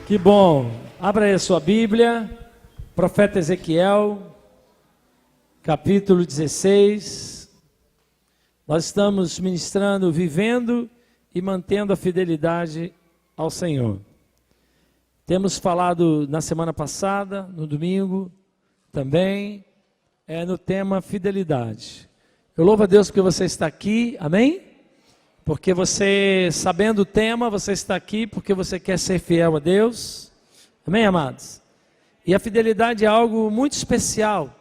Que bom. Abra aí a sua Bíblia, profeta Ezequiel, capítulo 16. Nós estamos ministrando, vivendo e mantendo a fidelidade ao Senhor. Temos falado na semana passada, no domingo, também, no tema fidelidade. Eu louvo a Deus porque você está aqui, amém? Porque você, sabendo o tema, você está aqui porque você quer ser fiel a Deus. Amém, amados? E a fidelidade é algo muito especial,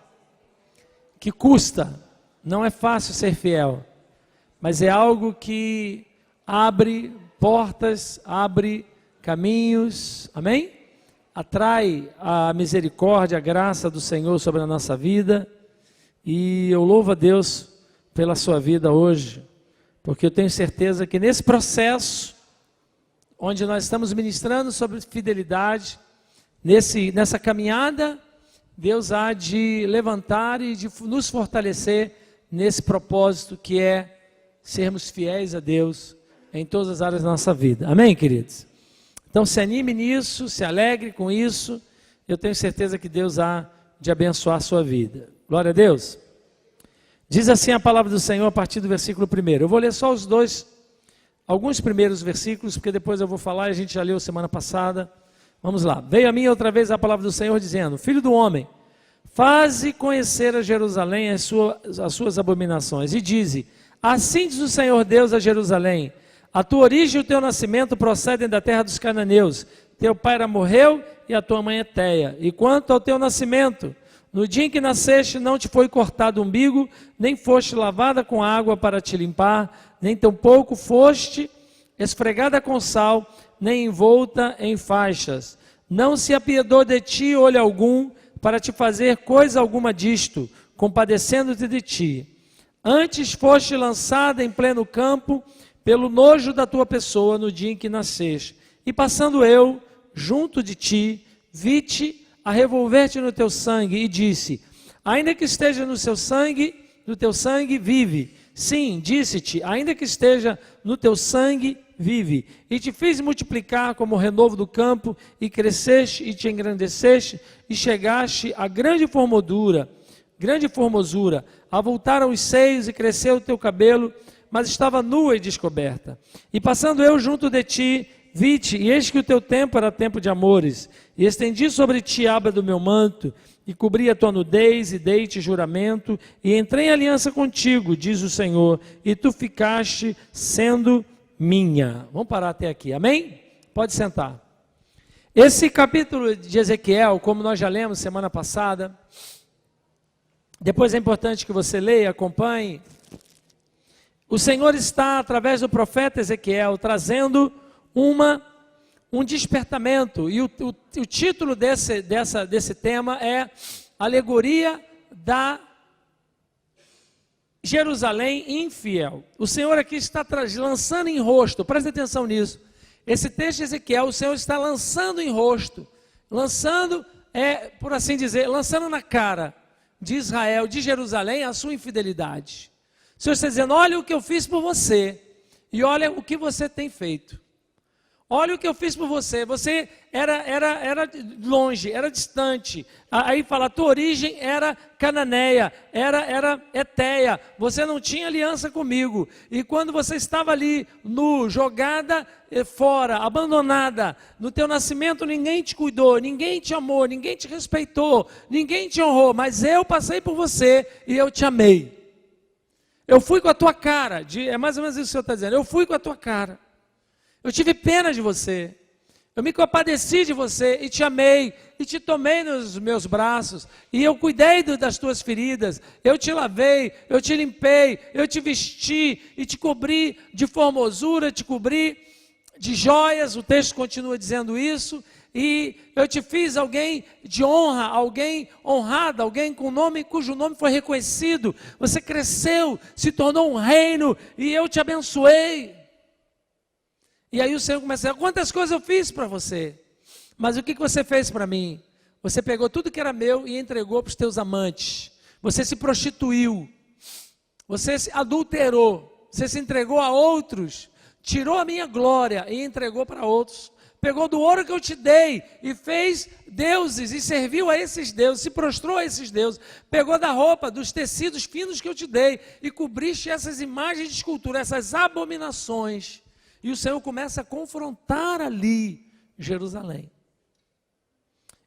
que custa, não é fácil ser fiel, mas é algo que abre portas, abre caminhos, amém? Atrai a misericórdia, a graça do Senhor sobre a nossa vida. E eu louvo a Deus pela sua vida hoje, porque eu tenho certeza que nesse processo, onde nós estamos ministrando sobre fidelidade, nessa caminhada, Deus há de levantar e de nos fortalecer nesse propósito que é sermos fiéis a Deus em todas as áreas da nossa vida. Amém, queridos? Então se anime nisso, se alegre com isso, eu tenho certeza que Deus há de abençoar a sua vida. Glória a Deus. Diz assim a palavra do Senhor a partir do versículo 1. Eu vou ler só alguns primeiros versículos, porque depois eu vou falar, e a gente já leu semana passada. Vamos lá. Veio a mim outra vez a palavra do Senhor dizendo: Filho do homem, faze conhecer a Jerusalém as suas abominações, e dize: assim diz o Senhor Deus a Jerusalém: a tua origem e o teu nascimento procedem da terra dos cananeus, teu pai era amorreu e a tua mãe Heteia. E quanto ao teu nascimento, no dia em que nasceste não te foi cortado o umbigo, nem foste lavada com água para te limpar, nem tampouco foste esfregada com sal, nem envolta em faixas. Não se apiedou de ti olho algum, para te fazer coisa alguma disto, compadecendo-te de ti. Antes foste lançada em pleno campo, pelo nojo da tua pessoa no dia em que nasceste. E passando eu, junto de ti, vi-te a revolver-te no teu sangue, e disse: ainda que esteja no teu sangue, vive. Sim, disse-te: ainda que esteja no teu sangue, vive. E te fiz multiplicar como o renovo do campo, e cresceste e te engrandeceste, e chegaste a grande formosura, avultaram os seios e cresceu o teu cabelo, mas estava nua e descoberta. E passando eu junto de ti, vi-te, e eis que o teu tempo era tempo de amores, e estendi sobre ti a aba do meu manto, e cobri a tua nudez, e dei-te juramento, e entrei em aliança contigo, diz o Senhor, e tu ficaste sendo minha. Vamos parar até aqui, amém? Pode sentar. Esse capítulo de Ezequiel, como nós já lemos semana passada, depois é importante que você leia, acompanhe. O Senhor está, através do profeta Ezequiel, trazendo um despertamento, e o título desse tema é Alegoria da Jerusalém infiel. O Senhor aqui está lançando em rosto, preste atenção nisso. Esse texto de Ezequiel, o Senhor está lançando em rosto, por assim dizer, lançando na cara de Israel, de Jerusalém, a sua infidelidade. O Senhor está dizendo: olha o que eu fiz por você, e olha o que você tem feito. Olha o que eu fiz por você. Você era longe, era distante. Aí fala, a tua origem era cananeia, era Heteia. Você não tinha aliança comigo. E quando você estava ali, jogada fora, abandonada, no teu nascimento ninguém te cuidou, ninguém te amou, ninguém te respeitou, ninguém te honrou. Mas eu passei por você e eu te amei. Eu fui com a tua cara. É mais ou menos isso que o Senhor está dizendo. Eu fui com a tua cara. Eu tive pena de você, eu me compadeci de você e te amei, e te tomei nos meus braços, e eu cuidei das tuas feridas, eu te lavei, eu te limpei, eu te vesti, e te cobri de formosura, te cobri de joias, o texto continua dizendo isso, e eu te fiz alguém de honra, alguém honrado, alguém com nome, cujo nome foi reconhecido, você cresceu, se tornou um reino, e eu te abençoei. E aí o Senhor começa a dizer: quantas coisas eu fiz para você, mas o que você fez para mim? Você pegou tudo que era meu e entregou para os teus amantes, você se prostituiu, você se adulterou, você se entregou a outros, tirou a minha glória e entregou para outros, pegou do ouro que eu te dei e fez deuses e serviu a esses deuses, se prostrou a esses deuses, pegou da roupa, dos tecidos finos que eu te dei e cobriste essas imagens de escultura, essas abominações. E o Senhor começa a confrontar ali Jerusalém.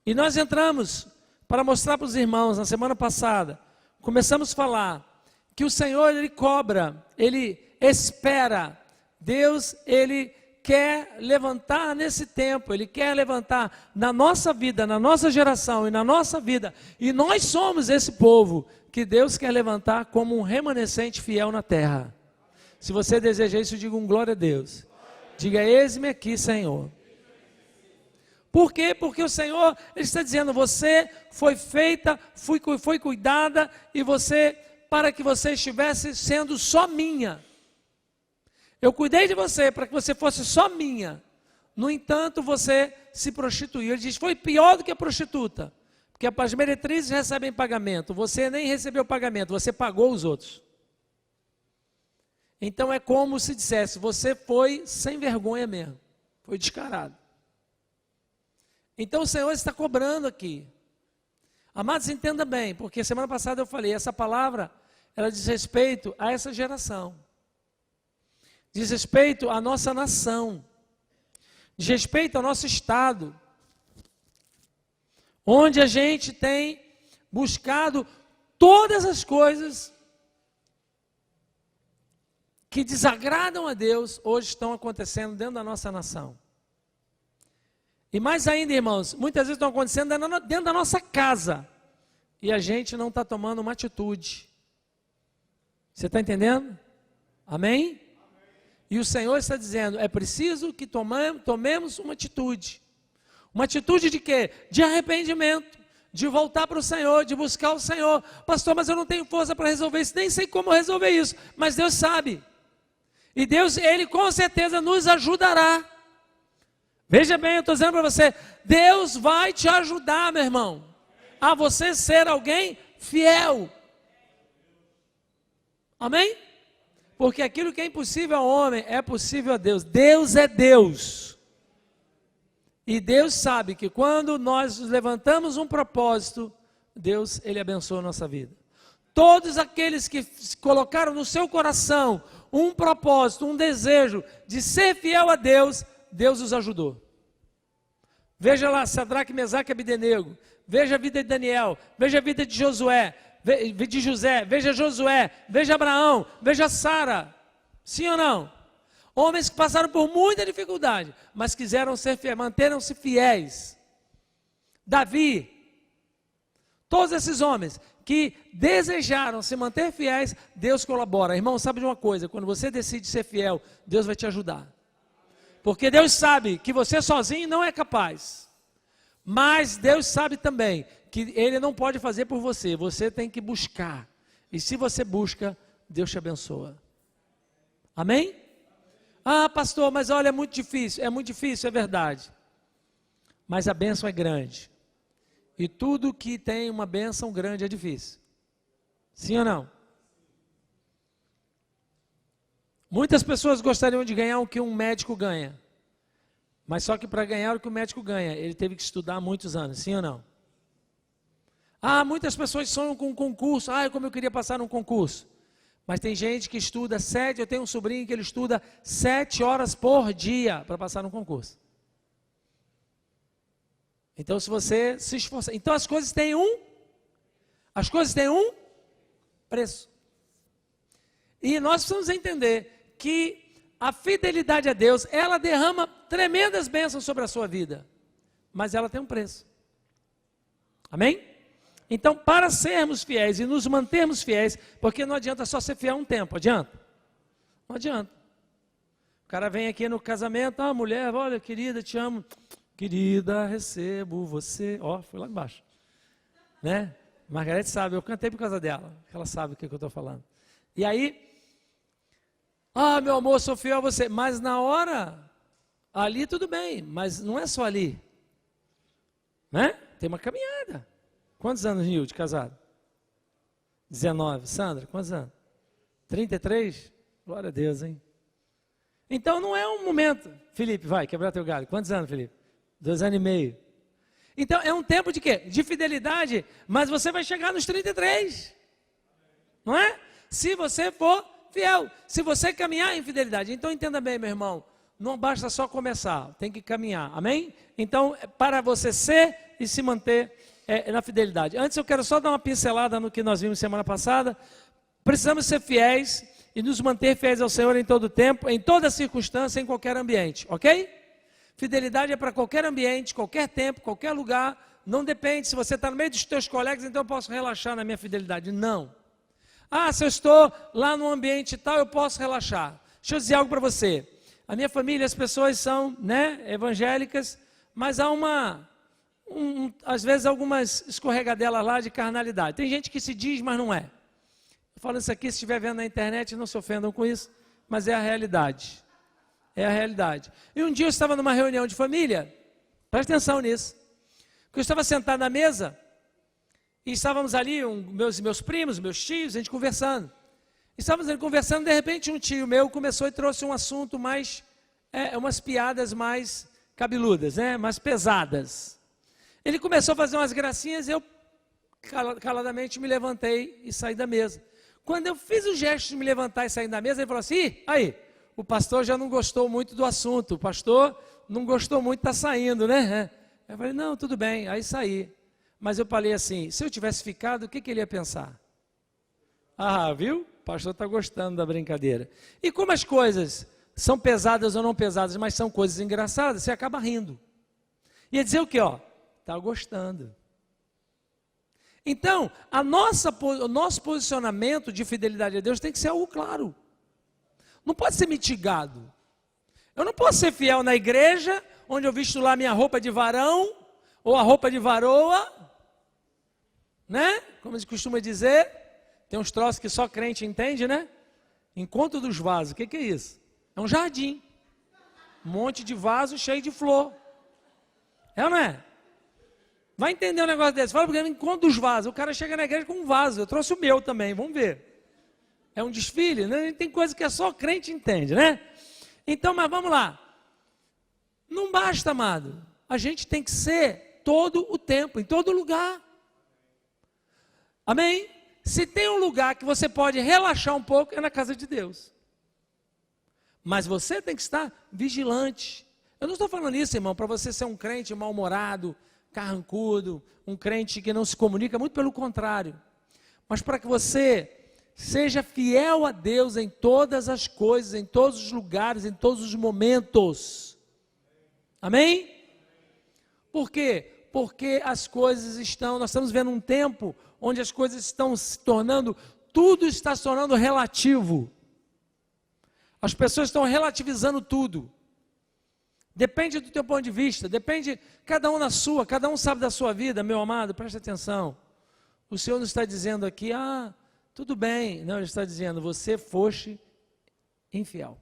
E nós entramos para mostrar para os irmãos, na semana passada, começamos a falar que o Senhor, Ele cobra, Ele espera. Deus, Ele quer levantar nesse tempo, Ele quer levantar na nossa vida, na nossa geração e na nossa vida. E nós somos esse povo que Deus quer levantar como um remanescente fiel na terra. Se você deseja isso, diga um glória a Deus. Diga, eis-me aqui, Senhor. Por quê? Porque o Senhor, Ele está dizendo, você foi feita, foi cuidada, e você, para que você estivesse sendo só minha. Eu cuidei de você para que você fosse só minha. No entanto, você se prostituiu. Ele diz, foi pior do que a prostituta. Porque as meretrizes recebem pagamento. Você nem recebeu pagamento, você pagou os outros. Então é como se dissesse, você foi sem vergonha mesmo. Foi descarado. Então o Senhor está cobrando aqui. Amados, entenda bem, porque semana passada eu falei, essa palavra, ela diz respeito a essa geração. Diz respeito à nossa nação. Diz respeito ao nosso estado. Onde a gente tem buscado todas as coisas que desagradam a Deus, hoje estão acontecendo dentro da nossa nação. E mais ainda, irmãos, muitas vezes estão acontecendo dentro da nossa casa. E a gente não está tomando uma atitude. Você está entendendo? Amém? E o Senhor está dizendo, é preciso que tomemos uma atitude. Uma atitude de quê? De arrependimento, de voltar para o Senhor, de buscar o Senhor. Pastor, mas eu não tenho força para resolver isso, nem sei como resolver isso, mas Deus sabe. E Deus, Ele com certeza nos ajudará. Veja bem, eu estou dizendo para você, Deus vai te ajudar, meu irmão, a você ser alguém fiel. Amém? Porque aquilo que é impossível ao homem é possível a Deus. Deus é Deus. E Deus sabe que quando nós levantamos um propósito, Deus, Ele abençoa a nossa vida. Todos aqueles que colocaram no seu coração um propósito, um desejo de ser fiel a Deus, Deus os ajudou. Veja lá, Sadraque, Mesaque e Abdenego. Veja a vida de Daniel. Veja a vida de Josué. De José. Veja Josué. Veja Abraão. Veja Sara. Sim ou não? Homens que passaram por muita dificuldade, mas quiseram ser fiéis, manteram-se fiéis. Davi. Todos esses homens que desejaram se manter fiéis, Deus colabora. Irmão, sabe de uma coisa? Quando você decide ser fiel, Deus vai te ajudar. Porque Deus sabe que você sozinho não é capaz. Mas Deus sabe também que Ele não pode fazer por você. Você tem que buscar. E se você busca, Deus te abençoa. Amém? Ah, pastor, mas olha, é muito difícil. É muito difícil, é verdade. Mas a bênção é grande. E tudo que tem uma bênção grande é difícil. Sim ou não? Muitas pessoas gostariam de ganhar o que um médico ganha. Mas só que para ganhar o que o médico ganha, ele teve que estudar muitos anos. Sim ou não? Ah, muitas pessoas sonham com um concurso. Ah, como eu queria passar num concurso. Mas tem gente que estuda 7, eu tenho um sobrinho que ele estuda 7 horas por dia para passar num concurso. Então, se você se esforçar... Então, as coisas têm um preço. E nós precisamos entender que a fidelidade a Deus, ela derrama tremendas bênçãos sobre a sua vida. Mas ela tem um preço. Amém? Então, para sermos fiéis e nos mantermos fiéis, porque não adianta só ser fiel um tempo, adianta? Não adianta. O cara vem aqui no casamento, ah, mulher, olha, querida, te amo. Querida, recebo você. Ó, foi lá embaixo. Né? Margarete sabe, eu cantei por causa dela. Ela sabe o que eu estou falando. E aí, ah, meu amor, sou fiel a você. Mas na hora, ali tudo bem, mas não é só ali. Né? Tem uma caminhada. Quantos anos, Nil, de casado? 19. Sandra, quantos anos? 33? Glória a Deus, hein? Então não é um momento. Felipe, vai, quebrar teu galho. Quantos anos, Felipe? 2 anos e meio. Então é um tempo de quê? De fidelidade, mas você vai chegar nos 33. Não é? Se você for fiel, se você caminhar em fidelidade. Então entenda bem, meu irmão, não basta só começar, tem que caminhar, amém? Então, para você ser e se manter na fidelidade. Antes eu quero só dar uma pincelada no que nós vimos semana passada. Precisamos ser fiéis e nos manter fiéis ao Senhor em todo tempo, em toda circunstância, em qualquer ambiente, ok? Fidelidade é para qualquer ambiente, qualquer tempo, qualquer lugar. Não depende, se você está no meio dos teus colegas, então eu posso relaxar na minha fidelidade. Não. Ah, se eu estou lá num ambiente tal, eu posso relaxar. Deixa eu dizer algo para você. A minha família, as pessoas são, evangélicas, mas há às vezes algumas escorregadelas lá de carnalidade. Tem gente que se diz, mas não é. Eu falo isso aqui, se estiver vendo na internet, não se ofendam com isso, mas é a realidade. É a realidade. E um dia eu estava numa reunião de família, presta atenção nisso, porque eu estava sentado na mesa, e estávamos ali, meus primos, meus tios, a gente conversando. Estávamos ali conversando, de repente um tio meu começou e trouxe um assunto mais, umas piadas mais cabeludas, mais pesadas. Ele começou a fazer umas gracinhas, eu caladamente me levantei e saí da mesa. Quando eu fiz o gesto de me levantar e sair da mesa, ele falou assim, aí, o pastor já não gostou muito do assunto, o pastor não gostou muito, está saindo, né? Eu falei, não, tudo bem, aí saí. Mas eu falei assim, se eu tivesse ficado, o que ele ia pensar? Ah, viu? O pastor está gostando da brincadeira. E como as coisas são pesadas ou não pesadas, mas são coisas engraçadas, você acaba rindo. Ia dizer o quê? Está gostando. Então, o nosso posicionamento de fidelidade a Deus tem que ser algo claro. Não pode ser mitigado. Eu não posso ser fiel na igreja, onde eu visto lá minha roupa de varão, ou a roupa de varoa, né? Como se costuma dizer, tem uns troços que só crente entende, né? Encontro dos vasos, o que é isso? É um jardim. Um monte de vaso cheio de flor. É ou não é? Vai entender um negócio desse. Fala porque encontro dos vasos. O cara chega na igreja com um vaso. Eu trouxe o meu também, vamos ver. É um desfile, né? Tem coisa que é só crente entende, né? Então, mas vamos lá. Não basta, amado. A gente tem que ser todo o tempo, em todo lugar. Amém? Se tem um lugar que você pode relaxar um pouco, é na casa de Deus. Mas você tem que estar vigilante. Eu não estou falando isso, irmão, para você ser um crente mal-humorado, carrancudo, um crente que não se comunica, muito pelo contrário. Mas para que você seja fiel a Deus em todas as coisas, em todos os lugares, em todos os momentos. Amém? Por quê? Porque as coisas nós estamos vendo um tempo onde as coisas estão se tornando, tudo está se tornando relativo. As pessoas estão relativizando tudo. Depende do teu ponto de vista, depende, cada um na sua, cada um sabe da sua vida, meu amado, preste atenção. O Senhor não está dizendo aqui, tudo bem. Não, Ele está dizendo, você foste infiel.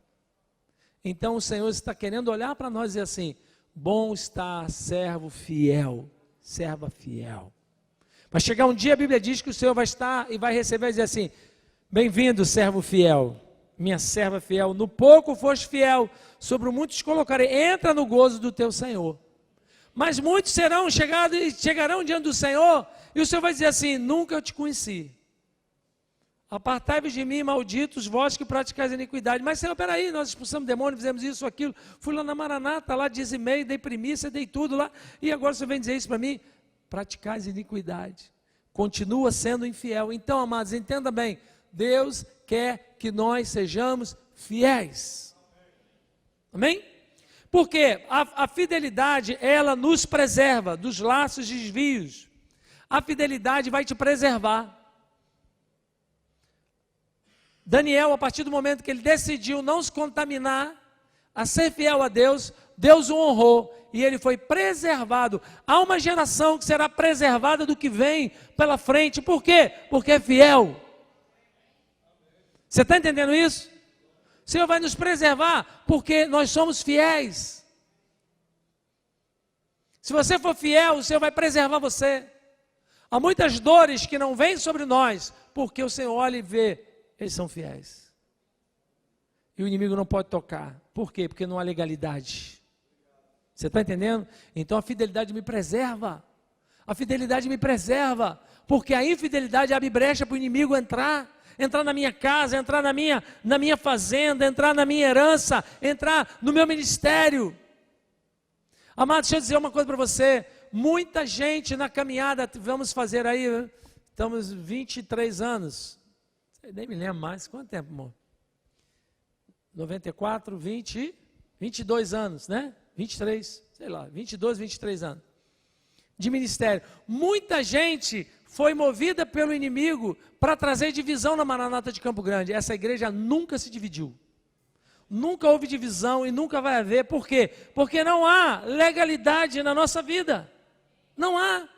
Então o Senhor está querendo olhar para nós e dizer assim, bom está servo fiel, serva fiel. Vai chegar um dia, a Bíblia diz que o Senhor vai estar e vai receber e dizer assim, bem-vindo servo fiel, minha serva fiel, no pouco foste fiel, sobre o muito te colocarei, entra no gozo do teu Senhor. Mas muitos chegarão diante do Senhor, e o Senhor vai dizer assim, nunca eu te conheci. Apartai-vos de mim, malditos, vós que praticais a iniquidade. Mas Senhor, peraí, nós expulsamos demônio, fizemos isso, aquilo, fui lá na Maranata, lá dizimei, dei primícia, dei tudo lá, e agora você vem dizer isso para mim? Praticais iniquidade, continua sendo infiel. Então, amados, entenda bem, Deus quer que nós sejamos fiéis. Amém? Porque a fidelidade, ela nos preserva dos laços de desvios. A fidelidade vai te preservar. Daniel, a partir do momento que ele decidiu não se contaminar, a ser fiel a Deus, Deus o honrou e ele foi preservado. Há uma geração que será preservada do que vem pela frente. Por quê? Porque é fiel. Você está entendendo isso? O Senhor vai nos preservar porque nós somos fiéis. Se você for fiel, o Senhor vai preservar você. Há muitas dores que não vêm sobre nós, porque o Senhor olha e vê, eles são fiéis. e o inimigo não pode tocar. Por quê? Porque não há legalidade. Você está entendendo? Então a fidelidade me preserva. A fidelidade me preserva, porque a infidelidade abre brecha para o inimigo entrar na minha casa, entrar na minha fazenda, entrar na minha herança, entrar no meu ministério. Amado, deixa eu dizer uma coisa para você, muita gente na caminhada, vamos fazer aí, estamos 23 anos, nem me lembro mais, quanto tempo, amor? 94, 20, 22 anos, né? 23, sei lá, 22, 23 anos de ministério. Muita gente foi movida pelo inimigo para trazer divisão na Maranata de Campo Grande. Essa igreja nunca se dividiu. Nunca houve divisão e nunca vai haver. Por quê? Porque não há legalidade na nossa vida. Não há.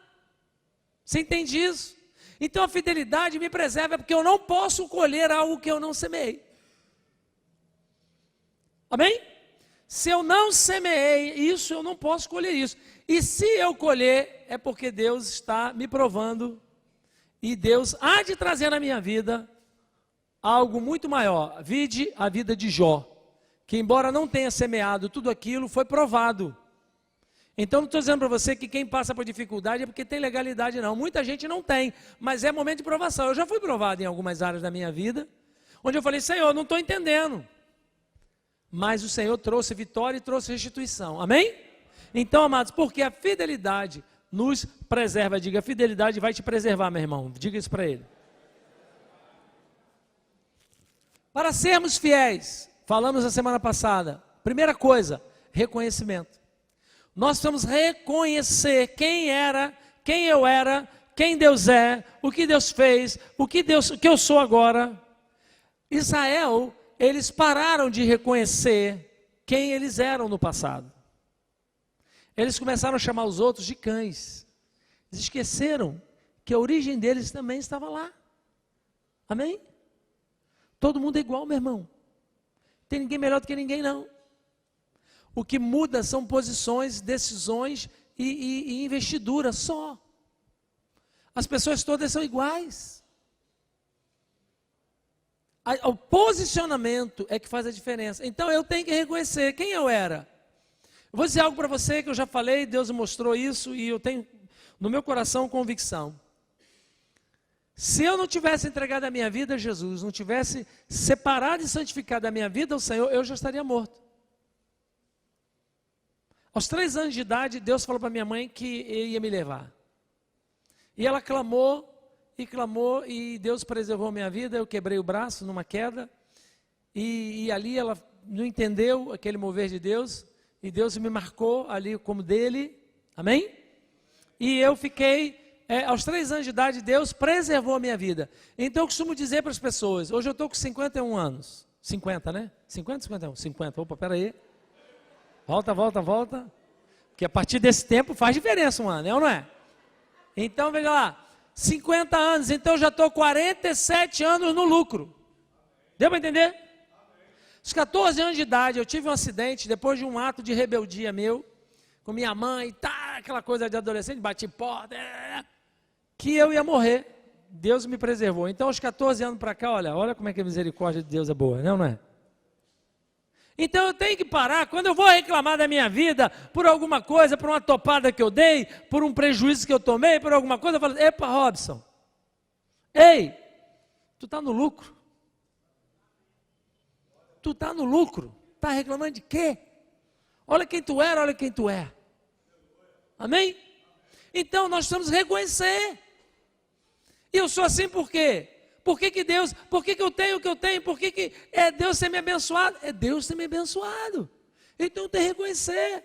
Você entende isso? Então a fidelidade me preserva, porque eu não posso colher algo que eu não semeei. Amém? Se eu não semeei isso, eu não posso colher isso. E se eu colher, é porque Deus está me provando. E Deus há de trazer na minha vida algo muito maior. Vide a vida de Jó, que embora não tenha semeado tudo aquilo, foi provado. Então não estou dizendo para você que quem passa por dificuldade é porque tem legalidade, não. Muita gente não tem, mas é momento de provação. Eu já fui provado em algumas áreas da minha vida, onde eu falei, Senhor, não estou entendendo. Mas o Senhor trouxe vitória e trouxe restituição. Amém? Então, amados, porque a fidelidade nos preserva. Diga, a fidelidade vai te preservar, meu irmão. Diga isso para ele. Para sermos fiéis, falamos na semana passada, primeira coisa, reconhecimento. Nós precisamos reconhecer quem era, quem eu era, quem Deus é, o que Deus fez, o que eu sou agora. Israel, eles pararam de reconhecer quem eles eram no passado. Eles começaram a chamar os outros de cães. Eles esqueceram que a origem deles também estava lá. Amém? Todo mundo é igual, meu irmão. Tem ninguém melhor do que ninguém, não. O que muda são posições, decisões e investidura só. As pessoas todas são iguais. O posicionamento é que faz a diferença. Então eu tenho que reconhecer quem eu era. Eu vou dizer algo para você que eu já falei, Deus me mostrou isso e eu tenho no meu coração convicção. Se eu não tivesse entregado a minha vida a Jesus, não tivesse separado e santificado a minha vida ao Senhor, eu já estaria morto. Aos 3 anos de idade, Deus falou para minha mãe que ia me levar. E ela clamou, e Deus preservou a minha vida. Eu quebrei o braço numa queda, e ali ela não entendeu aquele mover de Deus, e Deus me marcou ali como dele, amém? E eu fiquei, aos 3 anos de idade, Deus preservou a minha vida. Então eu costumo dizer para as pessoas, hoje eu estou com 51 anos, 50, né? 50, 51, 50, opa, peraí. Volta, porque a partir desse tempo faz diferença um ano, é ou não é? Então veja lá, 50 anos, então eu já estou 47 anos no lucro. Deu para entender? Aos 14 anos de idade, eu tive um acidente, depois de um ato de rebeldia meu, com minha mãe, aquela coisa de adolescente, bati porta, que eu ia morrer. Deus me preservou. Então, aos 14 anos para cá, olha como é que a misericórdia de Deus é boa, não é? Então, eu tenho que parar, quando eu vou reclamar da minha vida, por alguma coisa, por uma topada que eu dei, por um prejuízo que eu tomei, por alguma coisa, eu falo, epa, Robson, ei, tu está no lucro. Tu está no lucro, está reclamando de quê? Olha quem tu era, olha quem tu é. Amém? Então nós precisamos reconhecer. E eu sou assim por quê? Por que eu tenho o que eu tenho? Por que é Deus ter me abençoado? É Deus ter me abençoado. Então tem que reconhecer.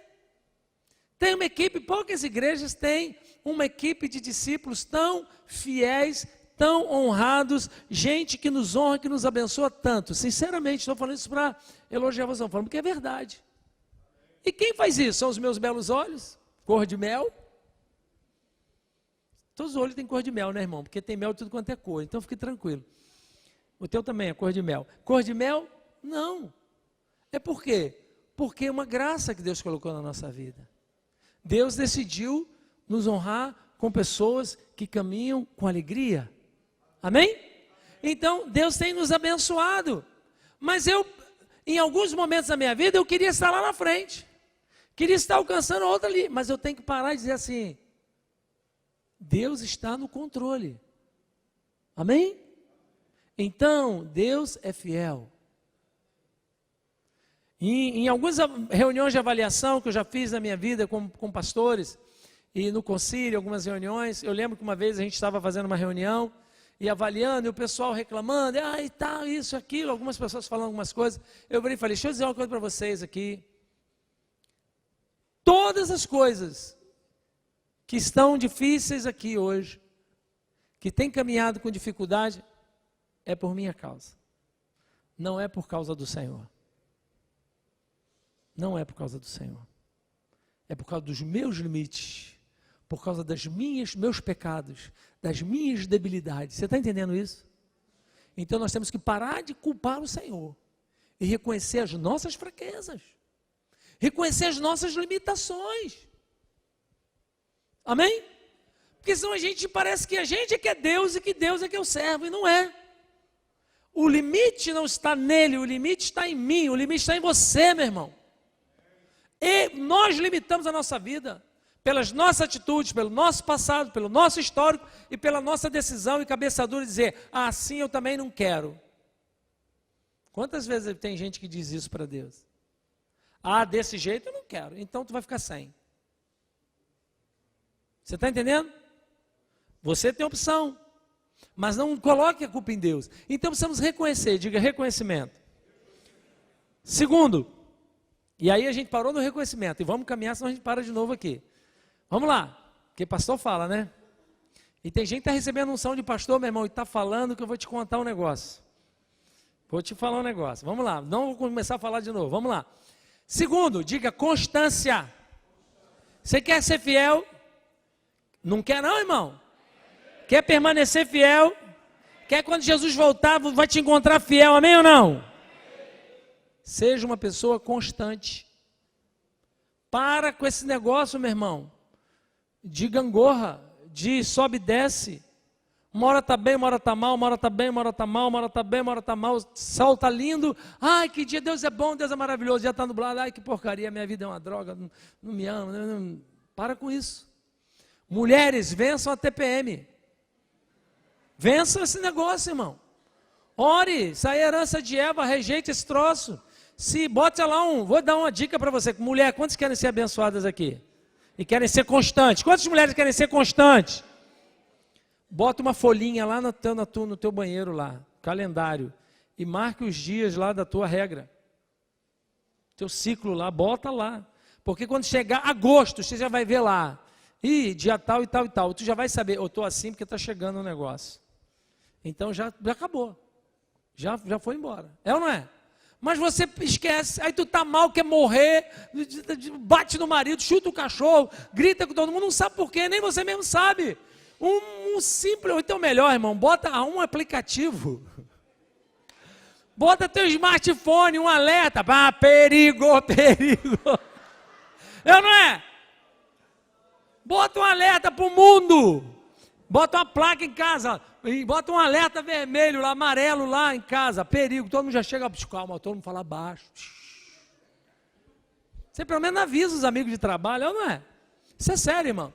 Tem uma equipe, poucas igrejas têm uma equipe de discípulos tão fiéis, tão honrados, gente que nos honra, que nos abençoa tanto. Sinceramente, estou falando isso para elogiar vocês, estou falando porque é verdade. E quem faz isso? São os meus belos olhos, cor de mel. Todos os olhos têm cor de mel, né, irmão? Porque tem mel de tudo quanto é cor, então fique tranquilo. O teu também é cor de mel. Cor de mel? Não. É por quê? Porque é uma graça que Deus colocou na nossa vida. Deus decidiu nos honrar com pessoas que caminham com alegria. Amém? Então, Deus tem nos abençoado. Mas eu Em alguns momentos da minha vida eu queria estar lá na frente, queria estar alcançando outra ali, mas eu tenho que parar e dizer assim, Deus está no controle. Amém? Então, Deus é fiel. Em algumas reuniões de avaliação que eu já fiz na minha vida com pastores, e no concílio, algumas reuniões, eu lembro que uma vez a gente estava fazendo uma reunião, e avaliando, e o pessoal reclamando, e tal, isso, aquilo, algumas pessoas falando algumas coisas. Eu virei e falei, deixa eu dizer uma coisa para vocês aqui. Todas as coisas que estão difíceis aqui hoje, que têm caminhado com dificuldade, é por minha causa. Não é por causa do Senhor. Não é por causa do Senhor. É por causa dos meus limites, por causa dos meus pecados, das minhas debilidades. Você está entendendo isso? Então nós temos que parar de culpar o Senhor e reconhecer as nossas fraquezas, reconhecer as nossas limitações. Amém? Porque senão a gente parece que a gente é que é Deus e que Deus é que é o servo, e não é. O limite não está nele, o limite está em mim, o limite está em você, meu irmão. E nós limitamos a nossa vida pelas nossas atitudes, pelo nosso passado, pelo nosso histórico e pela nossa decisão e cabeça dura de dizer, assim eu também não quero. Quantas vezes tem gente que diz isso para Deus? Desse jeito eu não quero, então tu vai ficar sem. Você está entendendo? Você tem opção, mas não coloque a culpa em Deus. Então precisamos reconhecer, diga reconhecimento. Segundo, e aí a gente parou no reconhecimento, e vamos caminhar, senão a gente para de novo aqui. Vamos lá, porque pastor fala, né? E tem gente que está recebendo unção de pastor, meu irmão, e está falando que eu vou te contar um negócio. Vou te falar um negócio. Vamos lá, não vou começar a falar de novo, vamos lá. Segundo, diga constância. Você quer ser fiel? Não quer não, irmão? Quer permanecer fiel? Quer quando Jesus voltar, vai te encontrar fiel, amém ou não? Seja uma pessoa constante. Para com esse negócio, meu irmão, de gangorra, de sobe e desce. Uma hora está bem, uma hora está mal, uma hora está bem, uma hora está mal, uma hora está bem, uma hora está mal. O sol está lindo. Ai, que dia, Deus é bom, Deus é maravilhoso. Já está nublado. Ai, que porcaria, minha vida é uma droga, não me ama. Não. Para com isso. Mulheres, vençam a TPM. Vençam esse negócio, irmão. Ore, isso aí é herança de Eva, rejeite esse troço. Se bote lá vou dar uma dica para você. Mulher, quantas querem ser abençoadas aqui? E querem ser constantes? Quantas mulheres querem ser constantes? Bota uma folhinha lá no teu banheiro lá, calendário, e marque os dias lá da tua regra. Teu ciclo lá, bota lá. Porque quando chegar agosto, você já vai ver lá. Dia tal e tal e tal. Tu já vai saber, eu estou assim porque está chegando um negócio. Então já acabou. Já foi embora. É ou não é? Mas você esquece, aí tu tá mal, quer morrer, bate no marido, chuta o cachorro, grita com todo mundo, não sabe por quê, nem você mesmo sabe. Um simples, ou então melhor, irmão, bota um aplicativo. Bota teu smartphone, um alerta, perigo, perigo. É ou não é? Bota um alerta para o mundo. Bota uma placa em casa, bota um alerta vermelho, lá, amarelo lá em casa, perigo, todo mundo já chega, calma, todo mundo fala baixo. Você pelo menos avisa os amigos de trabalho, não é? Isso é sério, irmão.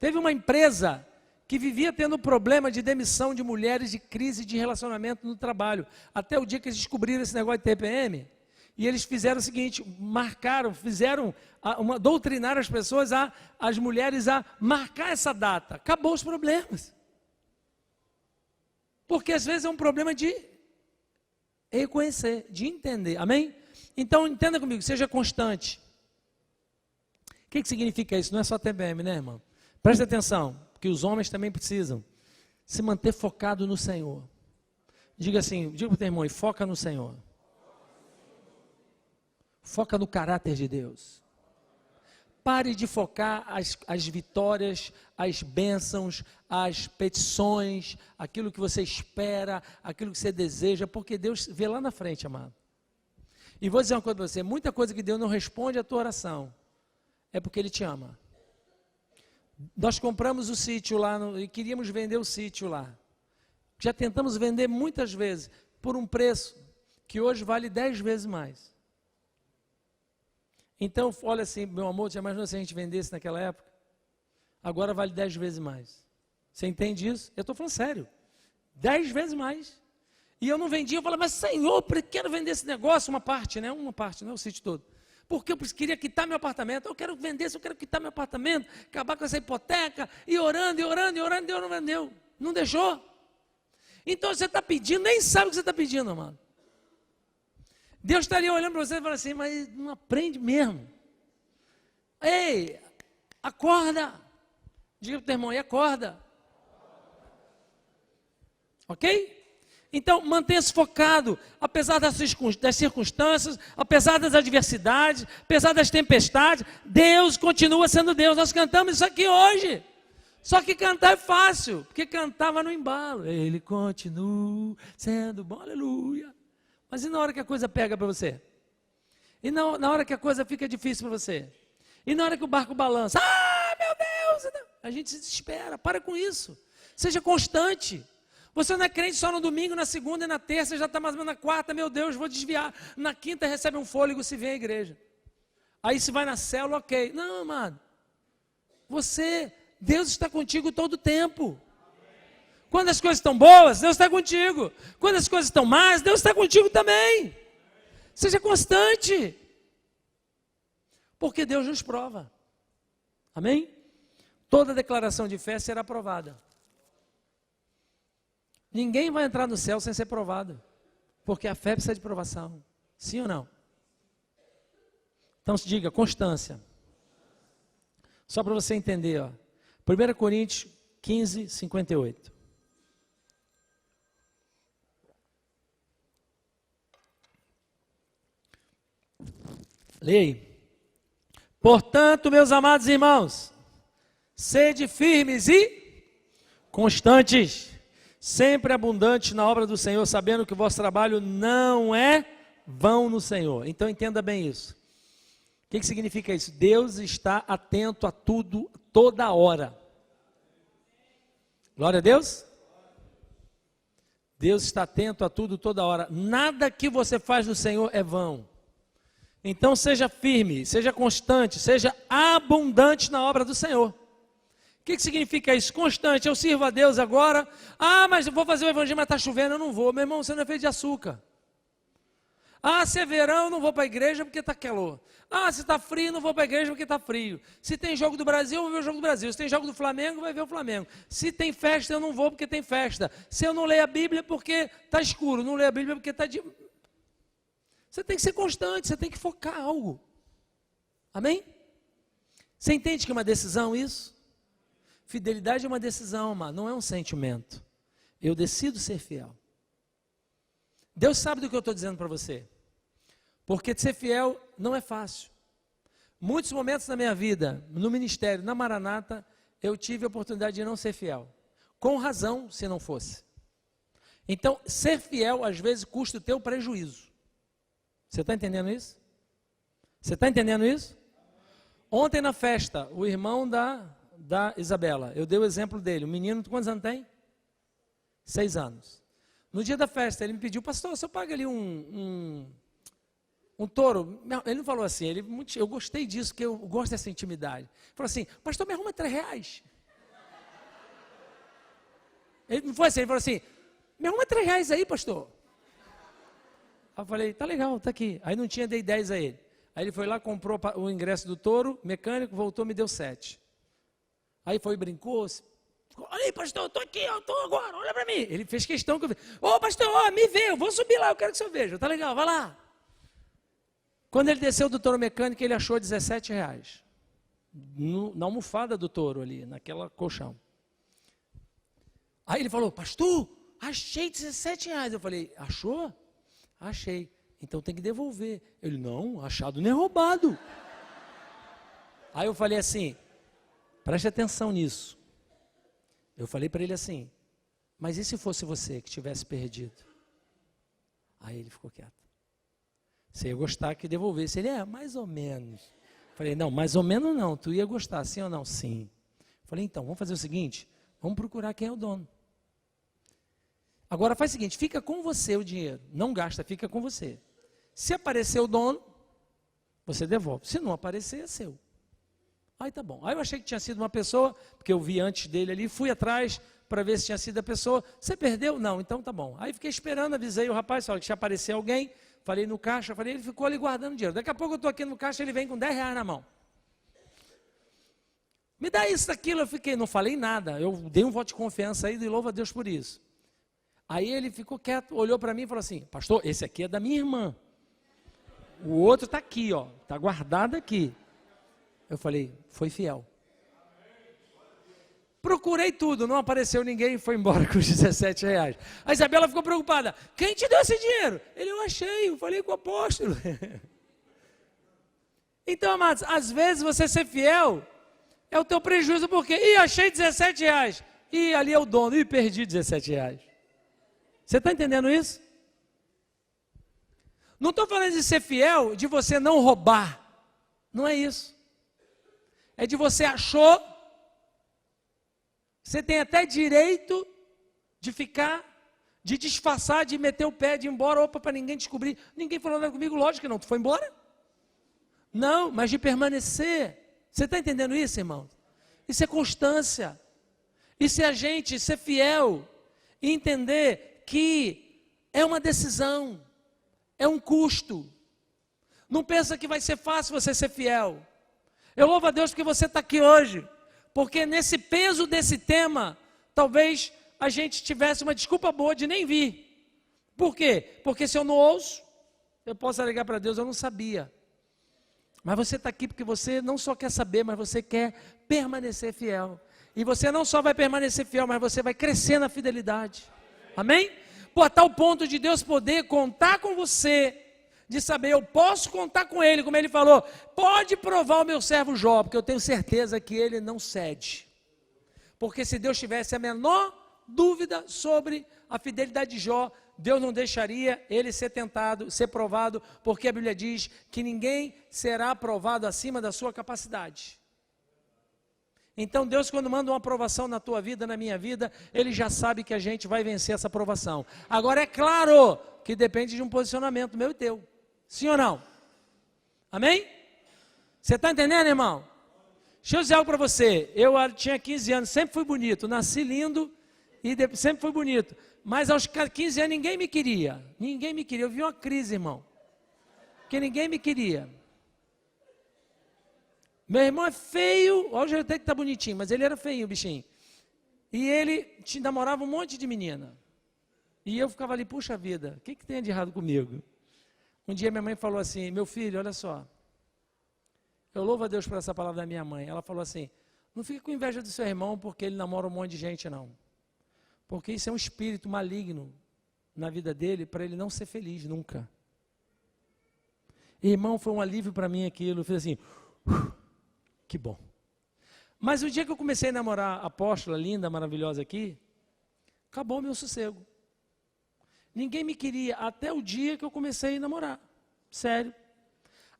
Teve uma empresa que vivia tendo problema de demissão de mulheres, de crise de relacionamento no trabalho, até o dia que eles descobriram esse negócio de TPM, e eles fizeram o seguinte, doutrinaram as pessoas, as mulheres a marcar essa data. Acabou os problemas. Porque às vezes é um problema de reconhecer, de entender. Amém? Então entenda comigo, seja constante. O que significa isso? Não é só TPM, né, irmão? Preste atenção, porque os homens também precisam se manter focado no Senhor. Diga assim, diga para o teu irmão, foca no Senhor. Foca no caráter de Deus. Pare de focar as vitórias, as bênçãos, as petições, aquilo que você espera, aquilo que você deseja, porque Deus vê lá na frente, amado. E vou dizer uma coisa para você, muita coisa que Deus não responde à tua oração, é porque Ele te ama. Nós compramos o sítio lá e queríamos vender o sítio lá. Já tentamos vender muitas vezes por um preço que hoje vale 10 vezes mais. Então, olha assim, meu amor, já imaginou se a gente vendesse naquela época? Agora vale 10 vezes mais. Você entende isso? Eu estou falando sério. 10 vezes mais. E eu não vendia, eu falava, mas Senhor, eu quero vender esse negócio, uma parte, não é o sítio todo. Porque eu queria quitar meu apartamento, eu quero vender, eu quero quitar meu apartamento, acabar com essa hipoteca, e orando, Deus não vendeu, não deixou. Então você está pedindo, nem sabe o que você está pedindo, amado. Deus estaria olhando para você e falando assim, mas não aprende mesmo. Ei, acorda. Diga para o teu irmão, e acorda. Ok? Então, mantenha-se focado, apesar das circunstâncias, apesar das adversidades, apesar das tempestades, Deus continua sendo Deus. Nós cantamos isso aqui hoje. Só que cantar é fácil, porque cantava no embalo. Ele continua sendo bom, aleluia. Mas e na hora que a coisa pega para você? E na hora que a coisa fica difícil para você? E na hora que o barco balança? Ah, meu Deus! A gente se desespera, para com isso. Seja constante. Você não é crente só no domingo, na segunda e na terça, já está mais ou menos na quarta, meu Deus, vou desviar. Na quinta recebe um fôlego, se vem à igreja. Aí se vai na célula, ok. Não, amado. Deus está contigo todo o tempo. Quando as coisas estão boas, Deus está contigo. Quando as coisas estão más, Deus está contigo também. Seja constante. Porque Deus nos prova. Amém? Toda declaração de fé será aprovada. Ninguém vai entrar no céu sem ser provado, porque a fé precisa de provação, sim ou não? Então se diga, constância. Só para você entender, ó. 1 Coríntios 15, 58. Leia aí. Portanto, meus amados irmãos, sede firmes e constantes, sempre abundante na obra do Senhor, sabendo que o vosso trabalho não é vão no Senhor. Então entenda bem isso. O que significa isso? Deus está atento a tudo, toda hora. Glória a Deus. Deus está atento a tudo, toda hora. Nada que você faz no Senhor é vão. Então seja firme, seja constante, seja abundante na obra do Senhor. O que significa isso? Constante. Eu sirvo a Deus agora. Ah, mas eu vou fazer o evangelho, mas está chovendo, eu não vou. Meu irmão, você não é feito de açúcar. Ah, se é verão, eu não vou para a igreja porque está calor. Ah, se está frio, eu não vou para a igreja porque está frio. Se tem jogo do Brasil, eu vou ver o jogo do Brasil. Se tem jogo do Flamengo, vai ver o Flamengo. Se tem festa, eu não vou porque tem festa. Se eu não leio a Bíblia, porque está escuro. Não leio a Bíblia porque está de... Você tem que ser constante, você tem que focar algo. Amém? Você entende que é uma decisão isso? Fidelidade é uma decisão, amado, não é um sentimento. Eu decido ser fiel. Deus sabe do que eu estou dizendo para você. Porque ser fiel não é fácil. Muitos momentos na minha vida, no ministério, na Maranata, eu tive a oportunidade de não ser fiel. Com razão, se não fosse. Então, ser fiel, às vezes, custa o teu prejuízo. Você está entendendo isso? Você está entendendo isso? Ontem na festa, o irmão da Isabela, eu dei o exemplo dele, o menino, quantos anos tem? 6 anos. No dia da festa, ele me pediu, pastor, se eu pago ali um touro, ele não falou assim, eu gostei disso, porque eu gosto dessa intimidade. Ele falou assim, pastor, me arruma R$3. Ele não foi assim, ele falou assim, me arruma R$3 aí, pastor. Aí eu falei, tá legal, tá aqui. Aí não tinha, dei 10 a ele. Aí ele foi lá, comprou o ingresso do touro, mecânico, voltou, me deu 7. Aí foi, brincou, olha aí, pastor, eu estou aqui, eu estou agora, olha para mim. Ele fez questão que eu veja. Ô, pastor, me vê, eu vou subir lá, eu quero que o senhor veja. Tá legal, vai lá. Quando ele desceu do touro mecânico, ele achou R$17. Na almofada do touro ali, naquela colchão. Aí ele falou, pastor, achei R$17. Eu falei, achou? Achei. Então tem que devolver. Ele, não, achado nem roubado. Aí eu falei assim, preste atenção nisso. Eu falei para ele assim, mas e se fosse você que tivesse perdido? Aí ele ficou quieto. Você ia gostar que devolvesse. Ele, mais ou menos. Falei, não, mais ou menos não. Tu ia gostar, sim ou não? Sim. Falei, então, vamos fazer o seguinte, vamos procurar quem é o dono. Agora faz o seguinte, fica com você o dinheiro, não gasta, fica com você. Se aparecer o dono, você devolve, se não aparecer, é seu. Aí tá bom. Aí eu achei que tinha sido uma pessoa, porque eu vi antes dele ali, fui atrás para ver se tinha sido a pessoa. Você perdeu? Não, então tá bom. Aí fiquei esperando, avisei o rapaz, falei que tinha aparecer alguém, falei no caixa, ele ficou ali guardando dinheiro. Daqui a pouco eu estou aqui no caixa, ele vem com R$10 na mão. Me dá isso, daquilo, eu fiquei, não falei nada, eu dei um voto de confiança aí e louvo a Deus por isso. Aí ele ficou quieto, olhou para mim e falou assim, pastor, esse aqui é da minha irmã. O outro está aqui, ó, está guardado aqui. Eu falei, foi fiel. Procurei tudo, não apareceu ninguém e foi embora com os R$17. A Isabela ficou preocupada. Quem te deu esse dinheiro? Eu achei, eu falei com o apóstolo. Então, amados, às vezes você ser fiel é o teu prejuízo, porque, achei R$17. E ali é o dono, perdi R$17. Você está entendendo isso? Não estou falando de ser fiel, de você não roubar. Não é isso. É de você achou, você tem até direito de ficar, de disfarçar, de meter o pé, de ir embora, para ninguém descobrir. Ninguém falou nada comigo, lógico que não, tu foi embora? Não, mas de permanecer. Você está entendendo isso, irmão? Isso é constância. Isso é a gente ser fiel e entender que é uma decisão, é um custo. Não pensa que vai ser fácil você ser fiel. Eu louvo a Deus porque você está aqui hoje, porque nesse peso desse tema, talvez a gente tivesse uma desculpa boa de nem vir. Por quê? Porque se eu não ouço, eu posso alegar para Deus, eu não sabia. Mas você está aqui porque você não só quer saber, mas você quer permanecer fiel. E você não só vai permanecer fiel, mas você vai crescer na fidelidade. Amém? Por tal ponto de Deus poder contar com você, de saber, eu posso contar com ele, como ele falou, pode provar o meu servo Jó, porque eu tenho certeza que ele não cede. Porque se Deus tivesse a menor dúvida sobre a fidelidade de Jó, Deus não deixaria ele ser tentado, ser provado, porque a Bíblia diz que ninguém será provado acima da sua capacidade. Então Deus, quando manda uma aprovação na tua vida, na minha vida, Ele já sabe que a gente vai vencer essa aprovação. Agora é claro que depende de um posicionamento meu e teu. Sim ou não? Amém? Você está entendendo, irmão? Deixa eu dizer algo para você. Eu tinha 15 anos, sempre fui bonito, nasci lindo e sempre fui bonito. Mas aos 15 anos ninguém me queria. Ninguém me queria. Eu vi uma crise, irmão. Porque ninguém me queria. Meu irmão é feio. Hoje eu até que está bonitinho, mas ele era feio, bichinho. E ele namorava um monte de menina. E eu ficava ali, puxa vida, o que tem de errado comigo? Um dia minha mãe falou assim, meu filho, olha só. Eu louvo a Deus por essa palavra da minha mãe. Ela falou assim, não fique com inveja do seu irmão porque ele namora um monte de gente, não. Porque isso é um espírito maligno na vida dele, para ele não ser feliz nunca. Irmão, foi um alívio para mim aquilo. Eu fiz assim, que bom. Mas o dia que eu comecei a namorar a apóstola linda, maravilhosa aqui, acabou o meu sossego. Ninguém me queria até o dia que eu comecei a namorar. Sério.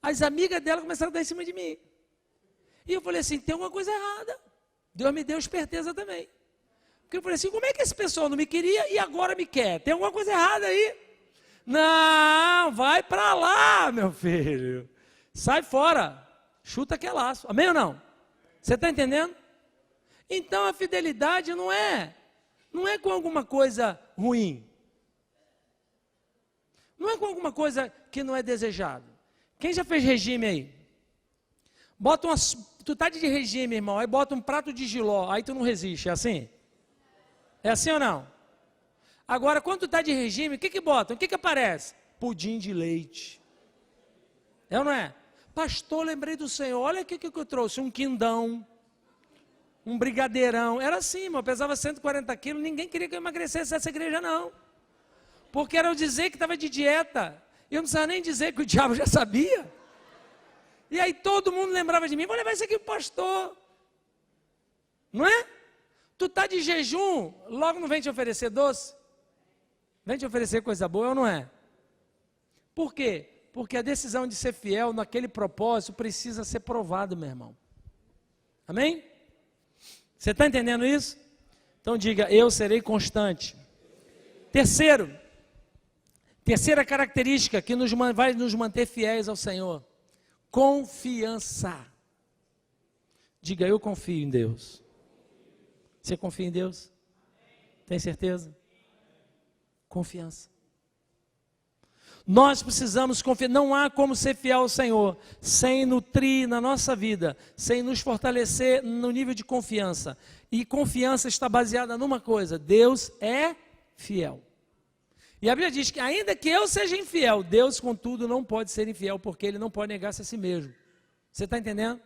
As amigas dela começaram a dar em cima de mim. E eu falei assim, tem alguma coisa errada. Deus me deu esperteza também. Porque eu falei assim, como é que esse pessoal não me queria e agora me quer? Tem alguma coisa errada aí? Não, vai para lá, meu filho. Sai fora. Chuta que é laço. Amém ou não? Você está entendendo? Então a fidelidade não é com alguma coisa ruim. Não é com alguma coisa que não é desejado. Quem já fez regime aí? Tu tá de regime, irmão, aí bota um prato de jiló, aí tu não resiste, é assim? É assim ou não? Agora, quando tu tá de regime, o que botam? O que aparece? Pudim de leite. É ou não é? Pastor, lembrei do Senhor, olha o que eu trouxe, um quindão, um brigadeirão. Era assim, irmão, eu pesava 140 quilos, ninguém queria que eu emagrecesse nessa igreja, não. Porque era eu dizer que estava de dieta. E eu não precisava nem dizer que o diabo já sabia. E aí todo mundo lembrava de mim. Vou levar isso aqui para o pastor. Não é? Tu está de jejum, logo não vem te oferecer doce? Vem te oferecer coisa boa ou não é? Por quê? Porque a decisão de ser fiel naquele propósito precisa ser provado, meu irmão. Amém? Você está entendendo isso? Então diga, eu serei constante Terceira característica que vai nos manter fiéis ao Senhor: confiança. Diga, eu confio em Deus. Você confia em Deus? Tem certeza? Confiança. Nós precisamos confiar. Não há como ser fiel ao Senhor sem nutrir na nossa vida, sem nos fortalecer no nível de confiança. E confiança está baseada numa coisa: Deus é fiel. E a Bíblia diz que ainda que eu seja infiel, Deus, contudo, não pode ser infiel, porque Ele não pode negar-se a si mesmo. Você está entendendo?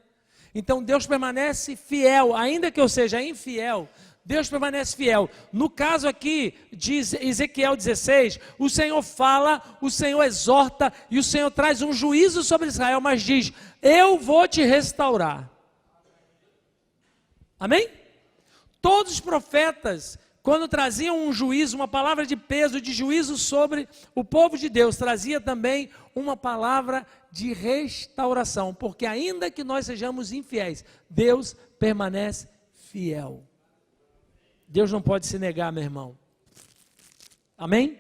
Então Deus permanece fiel, ainda que eu seja infiel, Deus permanece fiel. No caso aqui de Ezequiel 16, o Senhor fala, o Senhor exorta e o Senhor traz um juízo sobre Israel, mas diz: eu vou te restaurar. Amém? Todos os profetas, quando traziam um juízo, uma palavra de peso, de juízo sobre o povo de Deus, trazia também uma palavra de restauração, porque ainda que nós sejamos infiéis, Deus permanece fiel. Deus não pode se negar, meu irmão. Amém?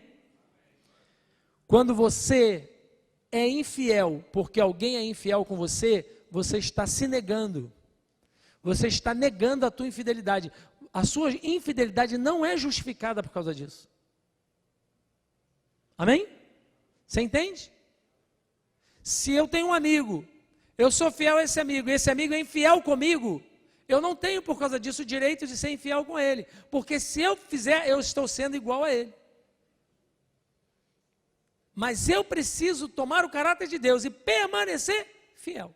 Quando você é infiel, porque alguém é infiel com você, você está se negando. Você está negando a tua infidelidade. A sua infidelidade não é justificada por causa disso. Amém? Você entende? Se eu tenho um amigo, eu sou fiel a esse amigo, e esse amigo é infiel comigo, eu não tenho por causa disso o direito de ser infiel com ele, porque se eu fizer, eu estou sendo igual a ele. Mas eu preciso tomar o caráter de Deus e permanecer fiel.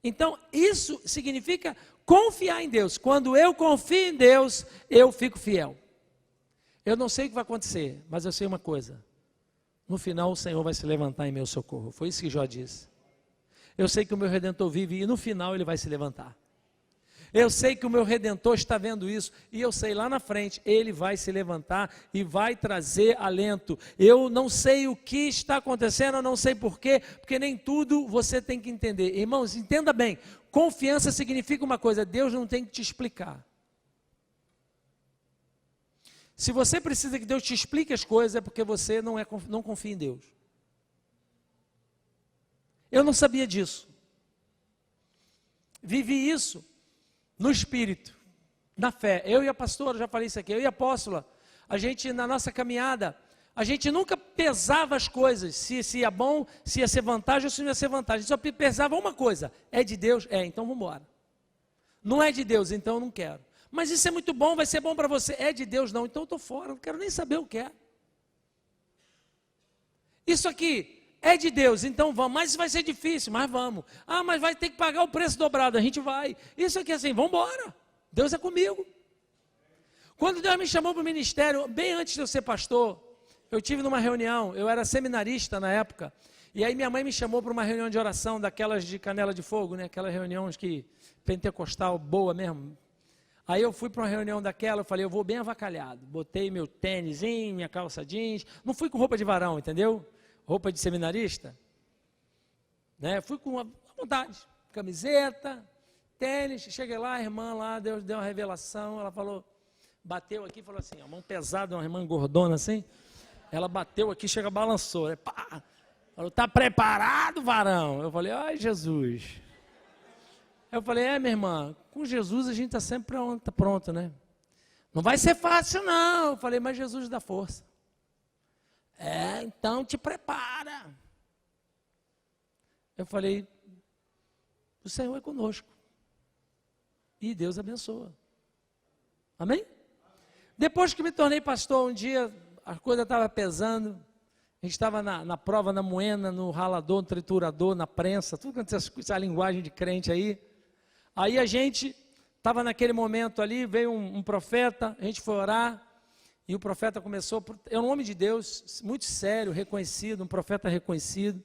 Então, isso significa confiar em Deus. Quando eu confio em Deus, eu fico fiel. Eu não sei o que vai acontecer, mas eu sei uma coisa: no final o Senhor vai se levantar em meu socorro. Foi isso que Jó disse. Eu sei que o meu Redentor vive e no final ele vai se levantar. Eu sei que o meu Redentor está vendo isso e eu sei lá na frente ele vai se levantar e vai trazer alento. Eu não sei o que está acontecendo, eu não sei porquê, porque nem tudo você tem que entender. Irmãos, entenda bem, confiança significa uma coisa: Deus não tem que te explicar. Se você precisa que Deus te explique as coisas, é porque você não confia em Deus. Eu não sabia disso. Vivi isso no Espírito, na fé. Eu e a pastora, já falei isso aqui, eu e a apóstola, a gente na nossa caminhada, a gente nunca pesava as coisas, se ia bom, se ia ser vantagem ou se não ia ser vantagem. A gente só pesava uma coisa: é de Deus? É, então vamos embora. Não é de Deus, então eu não quero. Mas isso é muito bom, vai ser bom para você. É de Deus? Não, então eu estou fora, não quero nem saber o que é. Isso aqui é de Deus, então vamos. Mas vai ser difícil, mas vamos. Ah, mas vai ter que pagar o preço dobrado, a gente vai. Isso aqui é assim, vamos embora. Deus é comigo. Quando Deus me chamou para o ministério, bem antes de eu ser pastor, eu tive numa reunião, eu era seminarista na época, e aí minha mãe me chamou para uma reunião de oração, daquelas de canela de fogo, né? Aquelas reuniões que pentecostal, boa mesmo. Aí eu fui para uma reunião daquela, eu falei, eu vou bem avacalhado. Botei meu tênisinho, minha calça jeans, não fui com roupa de varão, entendeu? Roupa de seminarista, né? Fui com a vontade, camiseta, tênis. Cheguei lá, a irmã lá, Deus deu uma revelação, ela falou, bateu aqui, falou assim, a mão pesada, uma irmã gordona assim, ela bateu aqui, chega, balançou, né? Pá! Falou, tá preparado, varão? Eu falei, ai, Jesus. Eu falei, minha irmã, com Jesus a gente está sempre pronto, né? Não vai ser fácil, não. Eu falei, mas Jesus dá força. Então te prepara. Eu falei, o Senhor é conosco. E Deus abençoa. Amém? Depois que me tornei pastor, um dia a coisa estava pesando. A gente estava na prova, na moena, no ralador, no triturador, na prensa, tudo quanto essa linguagem de crente aí. Aí a gente estava naquele momento ali, veio um profeta, a gente foi orar, e o profeta começou, é um homem de Deus, muito sério, reconhecido, um profeta reconhecido.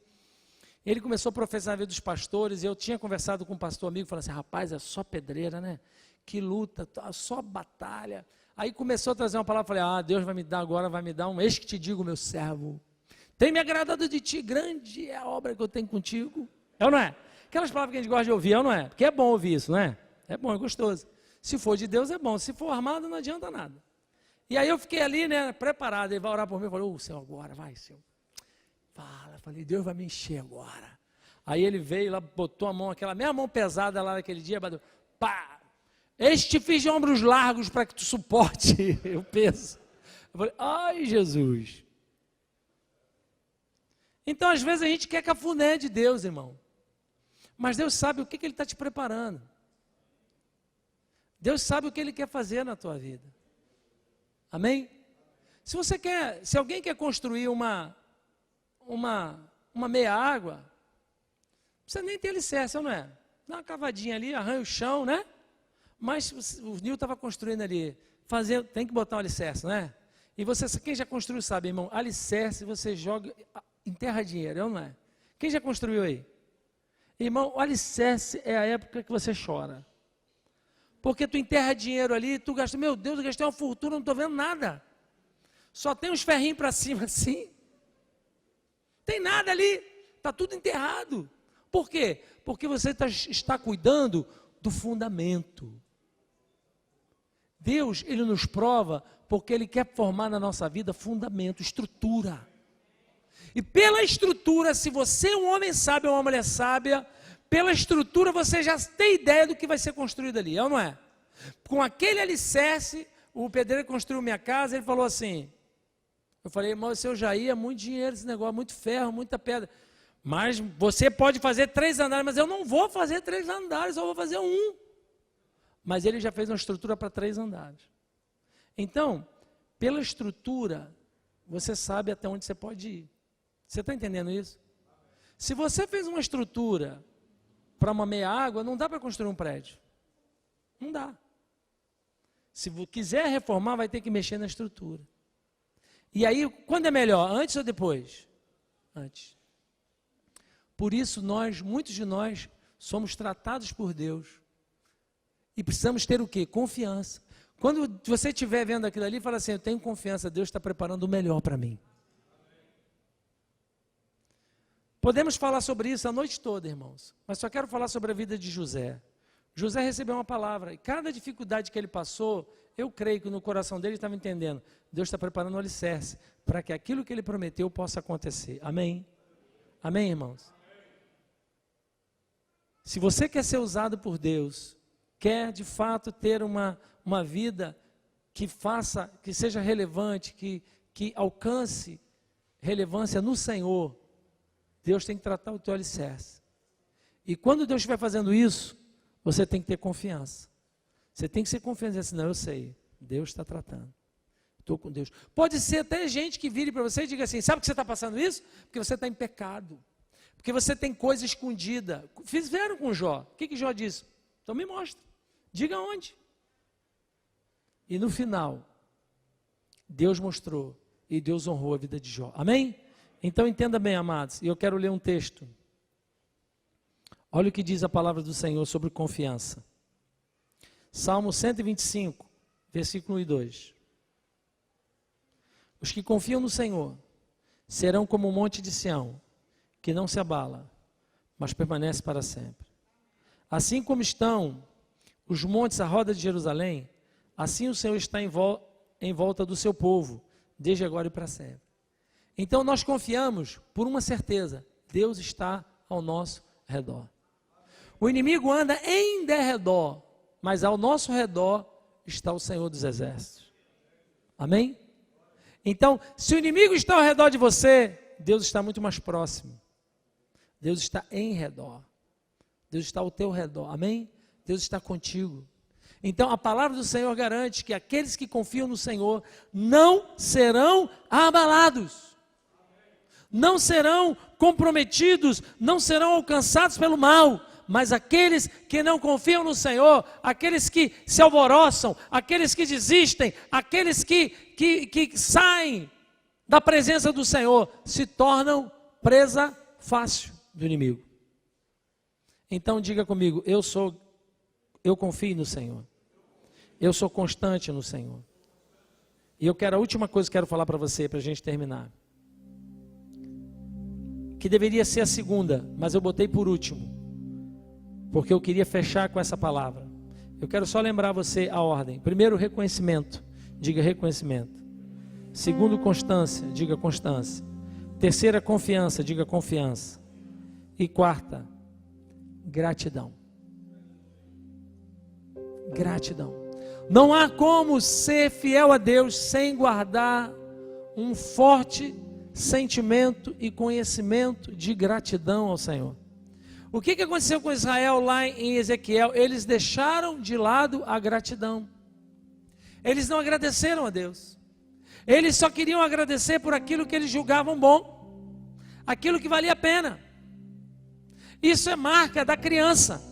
Ele começou a profetizar na vida dos pastores, e eu tinha conversado com um pastor amigo, falando assim, rapaz, é só pedreira, né? Que luta, só batalha. Aí começou a trazer uma palavra, falei, Deus vai me dar agora, vai me dar um, eis que te digo, meu servo, tem me agradado de ti, grande é a obra que eu tenho contigo. É ou não é? Aquelas palavras que a gente gosta de ouvir, é ou não é? Porque é bom ouvir isso, não é? É bom, é gostoso. Se for de Deus é bom, se for armado não adianta nada. E aí eu fiquei ali, né, preparado. Ele vai orar por mim. Eu falei, Senhor, agora, vai, Senhor. Fala. Eu falei, Deus vai me encher agora. Aí ele veio lá, botou a mão, aquela mesma mão pesada lá naquele dia, bateu, pá! Eis te fiz de ombros largos para que tu suporte o peso. Eu falei, ai, Jesus. Então, às vezes, a gente quer cafuné de Deus, irmão. Mas Deus sabe o que Ele está te preparando. Deus sabe o que Ele quer fazer na tua vida. Amém? Se alguém quer construir uma meia água, não precisa nem ter alicerce, não é? Dá uma cavadinha ali, arranha o chão, né? Mas o Nil estava construindo ali, tem que botar um alicerce, não é? E quem já construiu sabe, irmão, alicerce você joga, enterra dinheiro, não é? Quem já construiu aí? Irmão, o alicerce é a época que você chora. Porque tu enterra dinheiro ali, tu gasta, meu Deus, eu gastei uma fortuna, não estou vendo nada. Só tem uns ferrinhos para cima assim. Tem nada ali, está tudo enterrado. Por quê? Porque você está cuidando do fundamento. Deus, Ele nos prova porque Ele quer formar na nossa vida fundamento, estrutura. E pela estrutura, se você é um homem sábio ou uma mulher sábia, pela estrutura você já tem ideia do que vai ser construído ali, é ou não é? Com aquele alicerce, o pedreiro construiu minha casa, ele falou assim, eu falei, irmão, seu Jair, é muito dinheiro esse negócio, muito ferro, muita pedra, mas você pode fazer 3 andares, mas eu não vou fazer 3 andares, eu vou fazer 1. Mas ele já fez uma estrutura para 3 andares. Então, pela estrutura, você sabe até onde você pode ir. Você está entendendo isso? Se você fez uma estrutura para uma meia água, não dá para construir um prédio. Não dá. Se quiser reformar, vai ter que mexer na estrutura. E aí, quando é melhor? Antes ou depois? Antes. Por isso, muitos de nós, somos tratados por Deus. E precisamos ter o quê? Confiança. Quando você estiver vendo aquilo ali, fala assim, eu tenho confiança, Deus está preparando o melhor para mim. Podemos falar sobre isso a noite toda, irmãos, mas só quero falar sobre a vida de José. José recebeu uma palavra, e cada dificuldade que ele passou, eu creio que no coração dele estava entendendo, Deus está preparando um alicerce, para que aquilo que ele prometeu possa acontecer. Amém? Amém, irmãos? Se você quer ser usado por Deus, quer de fato ter uma vida que seja relevante, que alcance relevância no Senhor, Deus tem que tratar o teu alicerce. E quando Deus estiver fazendo isso, você tem que ter confiança. Você tem que ser confiante, assim, não, eu sei, Deus está tratando. Estou com Deus. Pode ser até gente que vire para você e diga assim, sabe que você está passando isso? Porque você está em pecado. Porque você tem coisa escondida. Fizeram com Jó. O que Jó disse? Então me mostra. Diga onde. E no final, Deus mostrou e Deus honrou a vida de Jó. Amém? Então entenda bem, amados, e eu quero ler um texto. Olha o que diz a palavra do Senhor sobre confiança. Salmo 125, versículo 1 e 2. Os que confiam no Senhor serão como o monte de Sião, que não se abala, mas permanece para sempre. Assim como estão os montes à roda de Jerusalém, assim o Senhor está em volta do seu povo, desde agora e para sempre. Então nós confiamos por uma certeza, Deus está ao nosso redor. O inimigo anda em derredor, mas ao nosso redor está o Senhor dos Exércitos. Amém? Então, se o inimigo está ao redor de você, Deus está muito mais próximo. Deus está em redor. Deus está ao teu redor. Amém? Deus está contigo. Então, a palavra do Senhor garante que aqueles que confiam no Senhor não serão abalados. Não serão comprometidos, não serão alcançados pelo mal, mas aqueles que não confiam no Senhor, aqueles que se alvoroçam, aqueles que desistem, aqueles que saem da presença do Senhor, se tornam presa fácil do inimigo. Então diga comigo, eu confio no Senhor, eu sou constante no Senhor. E a última coisa que quero falar para você, para a gente terminar, que deveria ser a segunda, mas eu botei por último, porque eu queria fechar com essa palavra. Eu quero só lembrar você a ordem. Primeiro, reconhecimento diga reconhecimento. Segundo, constância, diga constância. Terceira, confiança, diga confiança. E quarta, gratidão. Gratidão. Não há como ser fiel a Deus sem guardar um forte sentimento e conhecimento de gratidão ao Senhor. O que aconteceu com Israel lá em Ezequiel? Eles deixaram de lado a gratidão. Eles não agradeceram a Deus. Eles só queriam agradecer por aquilo que eles julgavam bom, aquilo que valia a pena. Isso é marca da criança,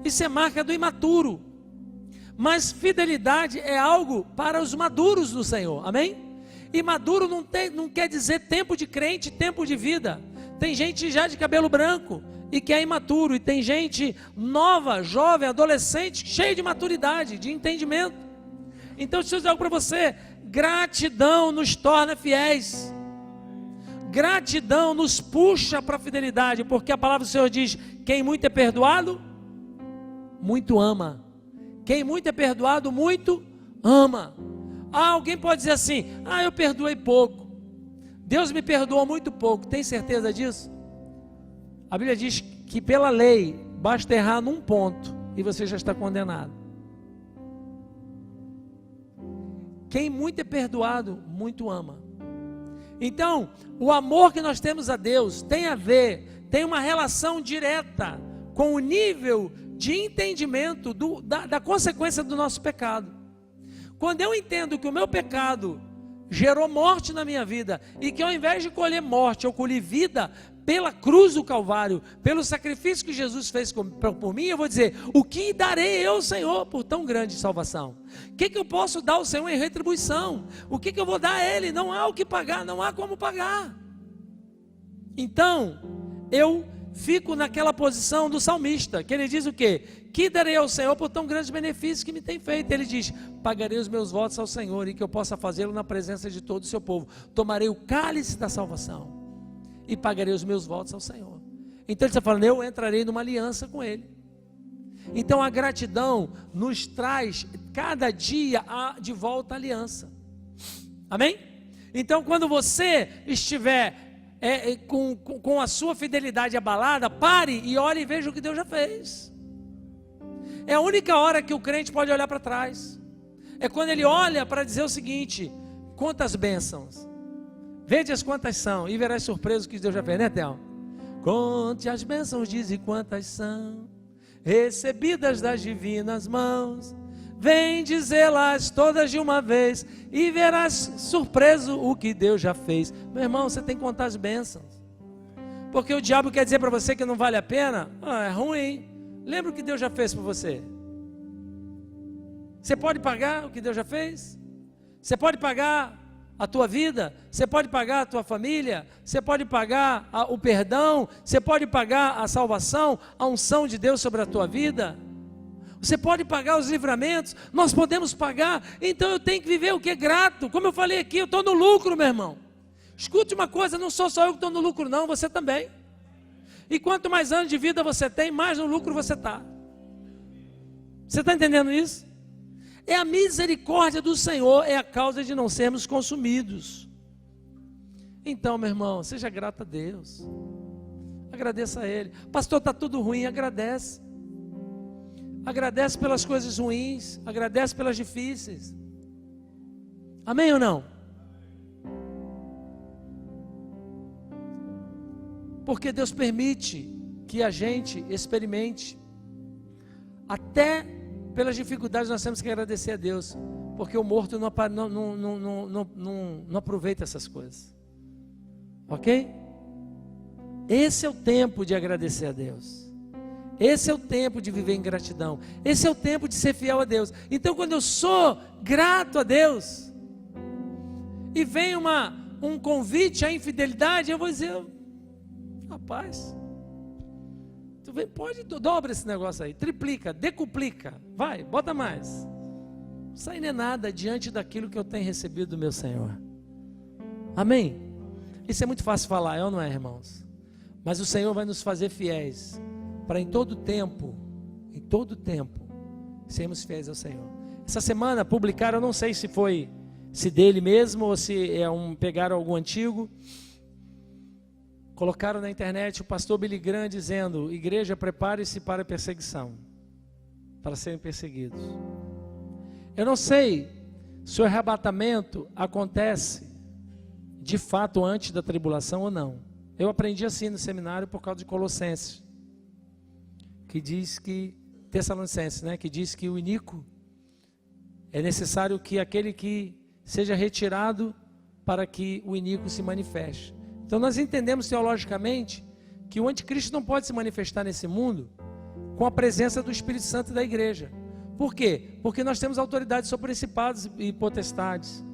isso é marca do imaturo. Mas fidelidade é algo para os maduros do Senhor, amém? E maduro não quer dizer tempo de crente, tempo de vida. Tem gente já de cabelo branco e que é imaturo, e tem gente nova, jovem, adolescente, cheia de maturidade, de entendimento. Então deixa eu dizer algo para você: gratidão nos torna fiéis. Gratidão nos puxa para a fidelidade, porque a palavra do Senhor diz: quem muito é perdoado, muito ama. Quem muito é perdoado, muito ama. Alguém pode dizer assim: eu perdoei pouco, Deus me perdoou muito pouco. Tem certeza disso? A Bíblia diz que pela lei basta errar num ponto e você já está condenado. Quem muito é perdoado, muito ama. Então, o amor que nós temos a Deus tem uma relação direta com o nível de entendimento da consequência do nosso pecado. Quando eu entendo que o meu pecado gerou morte na minha vida, e que ao invés de colher morte, eu colhi vida pela cruz do Calvário, pelo sacrifício que Jesus fez por mim, eu vou dizer: o que darei eu, Senhor, por tão grande salvação? O que eu posso dar ao Senhor em retribuição? O que eu vou dar a Ele? Não há o que pagar, não há como pagar. Então, eu fico naquela posição do salmista, que ele diz o quê? Que darei ao Senhor por tão grandes benefícios que me tem feito? Ele diz: pagarei os meus votos ao Senhor, e que eu possa fazê-lo na presença de todo o seu povo. Tomarei o cálice da salvação e pagarei os meus votos ao Senhor. Então ele está falando: eu entrarei numa aliança com Ele. Então a gratidão nos traz cada dia de volta a aliança. Amém? Então quando você estiver com a sua fidelidade abalada, pare e olhe e veja o que Deus já fez. É a única hora que o crente pode olhar para trás. É quando ele olha para dizer o seguinte: quantas bênçãos, vede as quantas são, e verás surpreso que Deus já fez, né, Théo? Conte as bênçãos, diz, e quantas são recebidas das divinas mãos. Vem dizê-las todas de uma vez, e verás surpreso o que Deus já fez. Meu irmão, você tem que contar as bênçãos, porque o diabo quer dizer para você que não vale a pena. É ruim. Lembra o que Deus já fez por você? Você pode pagar o que Deus já fez? Você pode pagar a tua vida? Você pode pagar a tua família? Você pode pagar o perdão? Você pode pagar a salvação, a unção de Deus sobre a tua vida? Você pode pagar os livramentos? Nós podemos pagar. Então eu tenho que viver o que é grato. Como eu falei aqui, eu estou no lucro, meu irmão. Escute uma coisa: não sou só eu que estou no lucro, não, você também. E quanto mais anos de vida você tem, mais no lucro você está. Você está entendendo isso? É a misericórdia do Senhor, é a causa de não sermos consumidos. Então, meu irmão, seja grato a Deus. Agradeça a Ele. Pastor, está tudo ruim, agradece. Agradece pelas coisas ruins, agradece pelas difíceis. Amém ou não? Porque Deus permite que a gente experimente. Até pelas dificuldades nós temos que agradecer a Deus, porque o morto não aproveita essas coisas. Ok? Esse é o tempo de agradecer a Deus. Esse é o tempo de viver em gratidão. Esse é o tempo de ser fiel a Deus. Então quando eu sou grato a Deus, e vem um convite à infidelidade, eu vou dizer: rapaz, dobra esse negócio aí, triplica, decuplica, vai, bota mais. Isso aí não é nada diante daquilo que eu tenho recebido do meu Senhor. Amém? Isso é muito fácil falar, é ou não é, irmãos? Mas o Senhor vai nos fazer fiéis, para em todo tempo, sermos fiéis ao Senhor. Essa semana publicaram, eu não sei se dele mesmo ou se pegaram algum antigo, colocaram na internet o pastor Billy Graham dizendo: igreja, prepare-se para a perseguição, para serem perseguidos. Eu não sei se o arrebatamento acontece de fato antes da tribulação ou não. Eu aprendi assim no seminário por causa de Colossenses, que diz que, Tessalonicenses, né, que diz que o iníquo é necessário que aquele que seja retirado para que o iníquo se manifeste. Então nós entendemos teologicamente que o anticristo não pode se manifestar nesse mundo com a presença do Espírito Santo da igreja. Por quê? Porque nós temos autoridade sobre principados e potestades.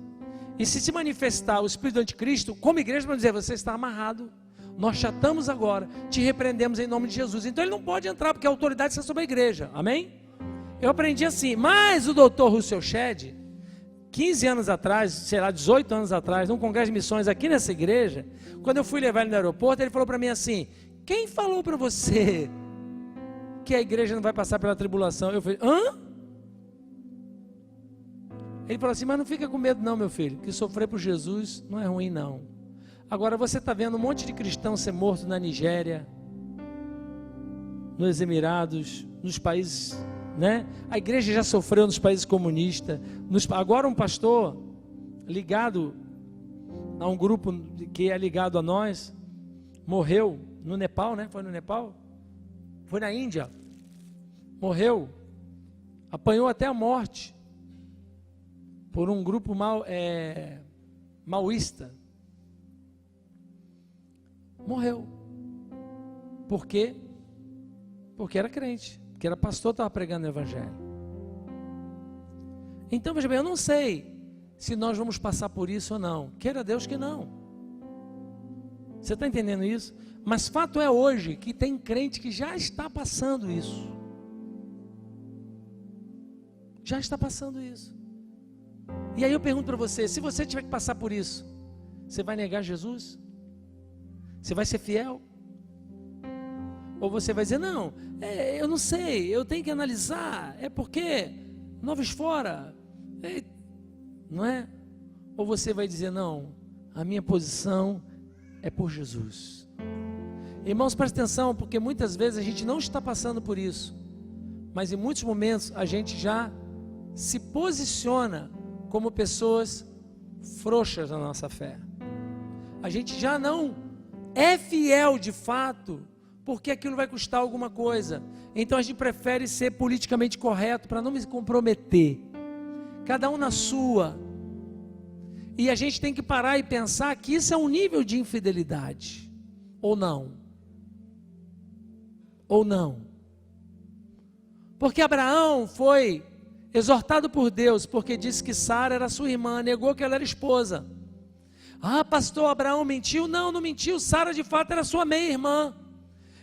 E se manifestar o espírito do anticristo, como igreja, vamos dizer: você está amarrado, nós chatamos agora, te repreendemos em nome de Jesus. Então ele não pode entrar, porque a autoridade está sobre a igreja, amém? Eu aprendi assim. Mas o doutor Russell Shedd, 15 anos atrás, sei lá, 18 anos atrás, num congresso de missões aqui nessa igreja, quando eu fui levar ele no aeroporto, ele falou para mim assim: quem falou para você que a igreja não vai passar pela tribulação? Eu falei: hã? Ele falou assim: mas não fica com medo não, meu filho, que sofrer por Jesus não é ruim não. Agora você está vendo um monte de cristão ser morto na Nigéria, nos Emirados, nos países, né? A igreja já sofreu nos países comunistas. Agora um pastor ligado a um grupo que é ligado a nós, morreu no Nepal, né? Foi no Nepal? Foi na Índia. Morreu, apanhou até a morte por um grupo maoísta. Morreu. Por quê? Porque era crente, porque era pastor, estava pregando o evangelho. Então veja bem, eu não sei se nós vamos passar por isso ou não. Queira Deus que não. Você está entendendo isso? Mas fato é hoje que tem crente que já está passando isso. Já está passando isso. E aí eu pergunto para você: se você tiver que passar por isso, você vai negar Jesus? Você vai ser fiel? Ou você vai dizer: não, eu não sei, eu tenho que analisar, é porque novos fora, não é? Ou você vai dizer: não, a minha posição é por Jesus. Irmãos, presta atenção, porque muitas vezes a gente não está passando por isso, mas em muitos momentos a gente já se posiciona como pessoas frouxas na nossa fé. A gente já não é fiel de fato, porque aquilo vai custar alguma coisa. Então a gente prefere ser politicamente correto para não me comprometer. Cada um na sua. E a gente tem que parar e pensar que isso é um nível de infidelidade. Ou não? Ou não? Porque Abraão foi exortado por Deus, porque disse que Sara era sua irmã, negou que ela era esposa. Ah, pastor, Abraão mentiu? Não, não mentiu. Sara de fato era sua meia-irmã.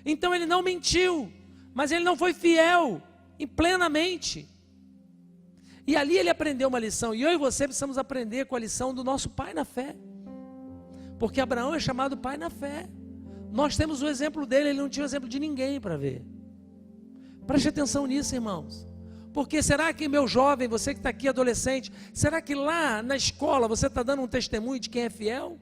Então ele não mentiu, mas ele não foi fiel plenamente. E ali ele aprendeu uma lição. E eu e você precisamos aprender com a lição do nosso pai na fé. Porque Abraão é chamado pai na fé. Nós temos o exemplo dele, ele não tinha o exemplo de ninguém para ver. Preste atenção nisso, irmãos. Porque será que, meu jovem, você que está aqui adolescente, será que lá na escola você está dando um testemunho de quem é fiel?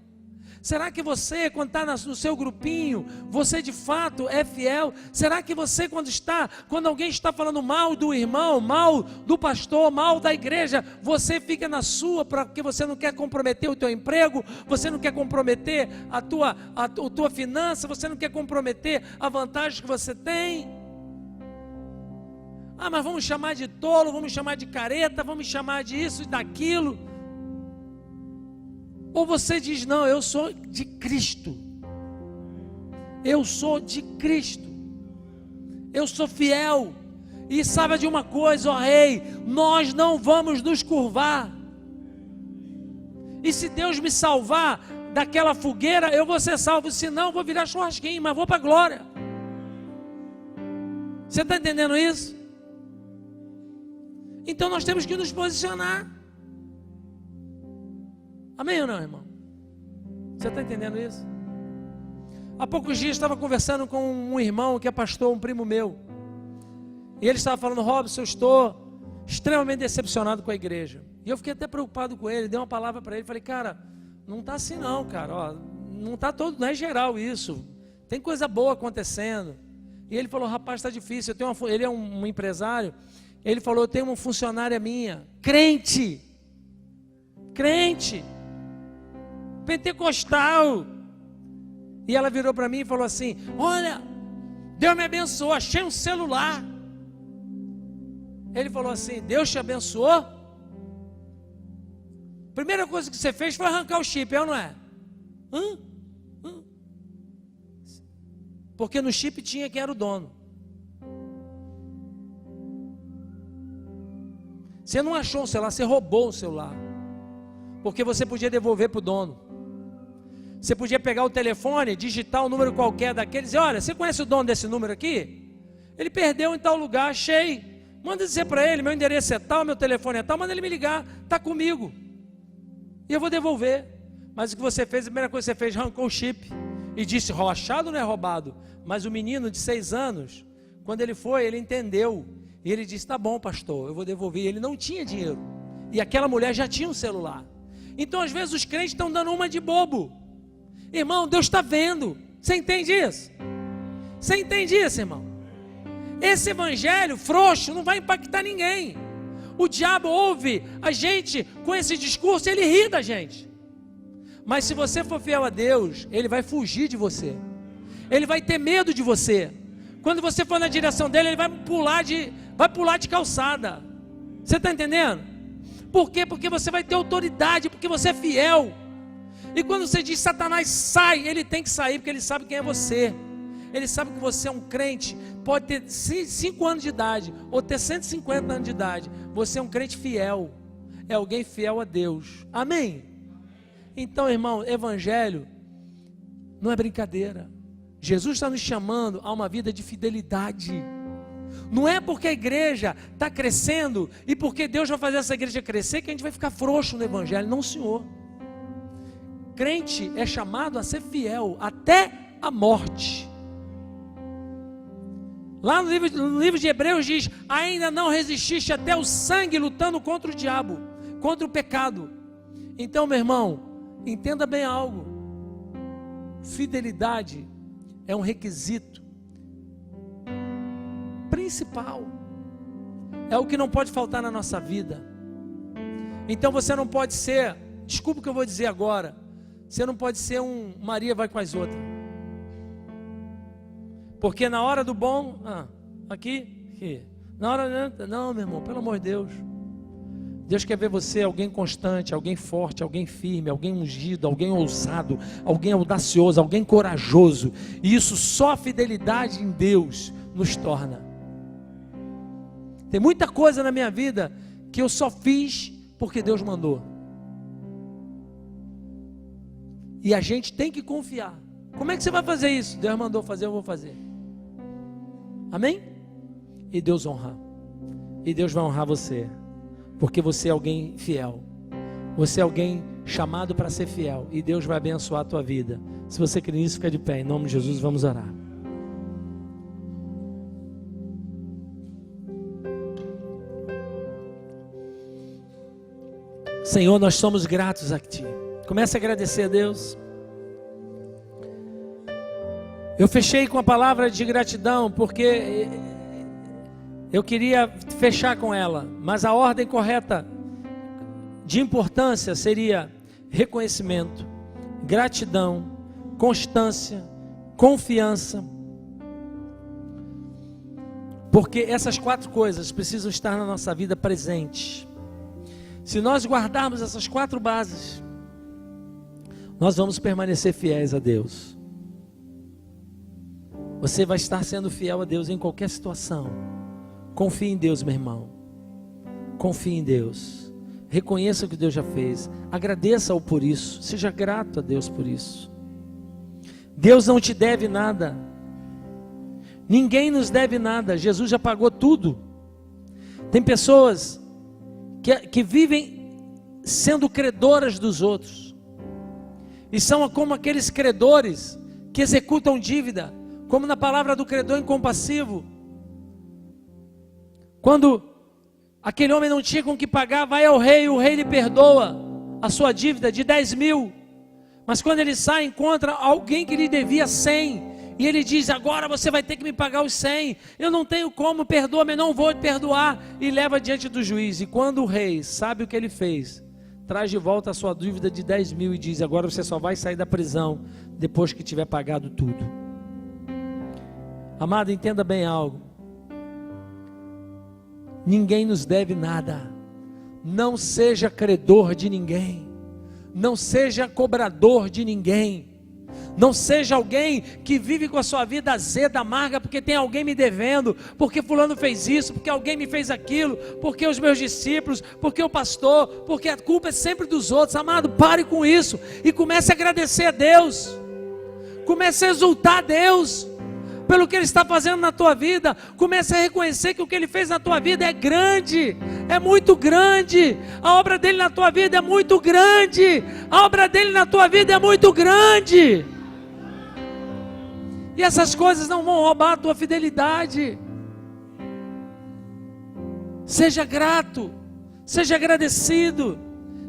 Será que você, quando está no seu grupinho, você de fato é fiel? Será que você, quando alguém está falando mal do irmão, mal do pastor, mal da igreja, você fica na sua, porque você não quer comprometer o teu emprego, você não quer comprometer a tua finança, você não quer comprometer a vantagem que você tem? Ah, mas vamos chamar de tolo, vamos chamar de careta, vamos chamar de isso e daquilo. Ou você diz: não, eu sou de Cristo. Eu sou de Cristo. Eu sou fiel. E saiba de uma coisa, ó rei, nós não vamos nos curvar. E se Deus me salvar daquela fogueira, eu vou ser salvo. Se não, eu vou virar churrasquinho, mas vou para a glória. Você está entendendo isso? Então nós temos que nos posicionar. Amém ou não, irmão? Você está entendendo isso? Há poucos dias estava conversando com um irmão que é pastor, um primo meu. E ele estava falando: Robson, eu estou extremamente decepcionado com a igreja. E eu fiquei até preocupado com ele, dei uma palavra para ele, falei, cara, não está assim não, cara, ó, não é geral isso, tem coisa boa acontecendo. E ele falou, rapaz, está difícil, ele é um empresário, ele falou, eu tenho uma funcionária minha, crente, pentecostal, e ela virou para mim e falou assim, olha, Deus me abençoou, achei um celular. Ele falou assim, Deus te abençoou? Primeira coisa que você fez foi arrancar o chip, é ou não é? Porque no chip tinha quem era o dono. Você não achou o celular, você roubou o celular. Porque você podia devolver para o dono. Você podia pegar o telefone, digitar um número qualquer daqueles e dizer, olha, você conhece o dono desse número aqui? Ele perdeu em tal lugar, achei. Manda dizer para ele, meu endereço é tal, meu telefone é tal, manda ele me ligar, está comigo. E eu vou devolver. Mas o que você fez, a primeira coisa que você fez, arrancou o chip. E disse, achado não é roubado. Mas o menino de 6 anos, quando ele foi, ele entendeu. E ele disse, tá bom pastor, eu vou devolver. E ele não tinha dinheiro. E aquela mulher já tinha um celular. Então às vezes os crentes estão dando uma de bobo. Irmão, Deus está vendo. Você entende isso? Você entende isso, irmão? Esse evangelho frouxo não vai impactar ninguém. O diabo ouve a gente com esse discurso, ele ri da gente. Mas se você for fiel a Deus, ele vai fugir de você. Ele vai ter medo de você. Quando você for na direção dele, ele vai pular de calçada. Você está entendendo? Por quê? Porque você vai ter autoridade, porque você é fiel. E quando você diz Satanás sai, ele tem que sair, porque ele sabe quem é você. Ele sabe que você é um crente, pode ter 5 anos de idade, ou ter 150 anos de idade. Você é um crente fiel, é alguém fiel a Deus. Amém? Então, irmão, evangelho não é brincadeira. Jesus está nos chamando a uma vida de fidelidade. Não é porque a igreja está crescendo e porque Deus vai fazer essa igreja crescer que a gente vai ficar frouxo no evangelho. Não, senhor. Crente é chamado a ser fiel até a morte. Lá no livro de Hebreus diz, ainda não resististe até o sangue lutando contra o diabo, contra o pecado. Então, meu irmão, entenda bem algo. Fidelidade é um requisito principal. É o que não pode faltar na nossa vida. Então você não pode ser, desculpa o que eu vou dizer agora, você não pode ser um Maria vai com as outras. Porque na hora do bom, aqui, na hora, não, meu irmão, pelo amor de Deus. Deus quer ver você alguém constante, alguém forte, alguém firme, alguém ungido, alguém ousado, alguém audacioso, alguém corajoso. E isso só a fidelidade em Deus nos torna. Tem muita coisa na minha vida que eu só fiz porque Deus mandou. E a gente tem que confiar. Como é que você vai fazer isso? Deus mandou fazer, eu vou fazer. Amém? E Deus honra. E Deus vai honrar você. Porque você é alguém fiel. Você é alguém chamado para ser fiel. E Deus vai abençoar a tua vida. Se você crê nisso, fica de pé. Em nome de Jesus, vamos orar. Senhor, nós somos gratos a Ti. Comece a agradecer a Deus. Eu fechei com a palavra de gratidão porque eu queria fechar com ela, mas a ordem correta de importância seria reconhecimento, gratidão, constância, confiança. Porque essas 4 coisas precisam estar na nossa vida presente. Se nós guardarmos essas 4 bases, nós vamos permanecer fiéis a Deus. Você vai estar sendo fiel a Deus em qualquer situação. Confie em Deus, meu irmão. Confie em Deus. Reconheça o que Deus já fez. Agradeça-o por isso. Seja grato a Deus por isso. Deus não te deve nada. Ninguém nos deve nada. Jesus já pagou tudo. Tem pessoas que vivem sendo credoras dos outros. E são como aqueles credores que executam dívida. Como na palavra do credor incompassivo. Quando Aquele homem não tinha com que pagar, vai ao rei, o rei lhe perdoa a sua dívida de 10.000. Mas quando ele sai, encontra alguém que lhe devia 100. E ele diz: agora você vai ter que me pagar os 100. Eu não tenho como, perdoa-me, não vou te perdoar. E leva diante do juiz. E quando o rei sabe o que ele fez, traz de volta a sua dívida de 10.000 e diz: agora você só vai sair da prisão depois que tiver pagado tudo. Amado, entenda bem algo. Ninguém nos deve nada. Não seja credor de ninguém. Não seja cobrador de ninguém. Não seja alguém que vive com a sua vida azeda, amarga, porque tem alguém me devendo, porque fulano fez isso, porque alguém me fez aquilo, porque os meus discípulos, porque o pastor, porque a culpa é sempre dos outros. Amado, pare com isso e comece a agradecer a Deus. Comece a exultar a Deus pelo que Ele está fazendo na tua vida. Comece a reconhecer que o que Ele fez na tua vida é grande, é muito grande. A obra dEle na tua vida é muito grande. A obra dEle na tua vida é muito grande. E essas coisas não vão roubar a tua fidelidade. Seja grato, seja agradecido.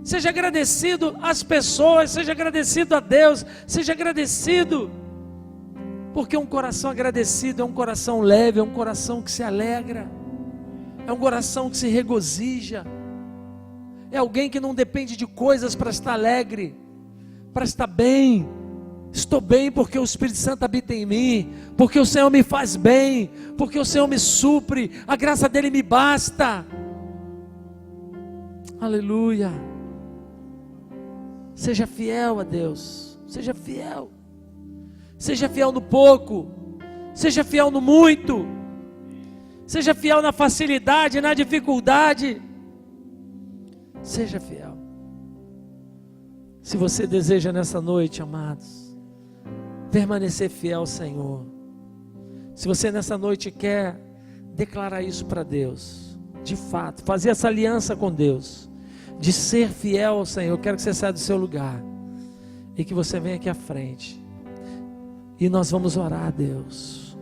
Seja agradecido às pessoas, seja agradecido a Deus, seja agradecido. Porque um coração agradecido é um coração leve, é um coração que se alegra, é um coração que se regozija, é alguém que não depende de coisas para estar alegre, para estar bem. Estou bem porque o Espírito Santo habita em mim, porque o Senhor me faz bem, porque o Senhor me supre, a graça dEle me basta. Aleluia. Seja fiel a Deus, seja fiel. Seja fiel no pouco, seja fiel no muito, seja fiel na facilidade, na dificuldade. Seja fiel. Se você deseja nessa noite, amados, permanecer fiel ao Senhor, se você nessa noite quer declarar isso para Deus, de fato, fazer essa aliança com Deus, de ser fiel ao Senhor, eu quero que você saia do seu lugar e que você venha aqui à frente. E nós vamos orar a Deus.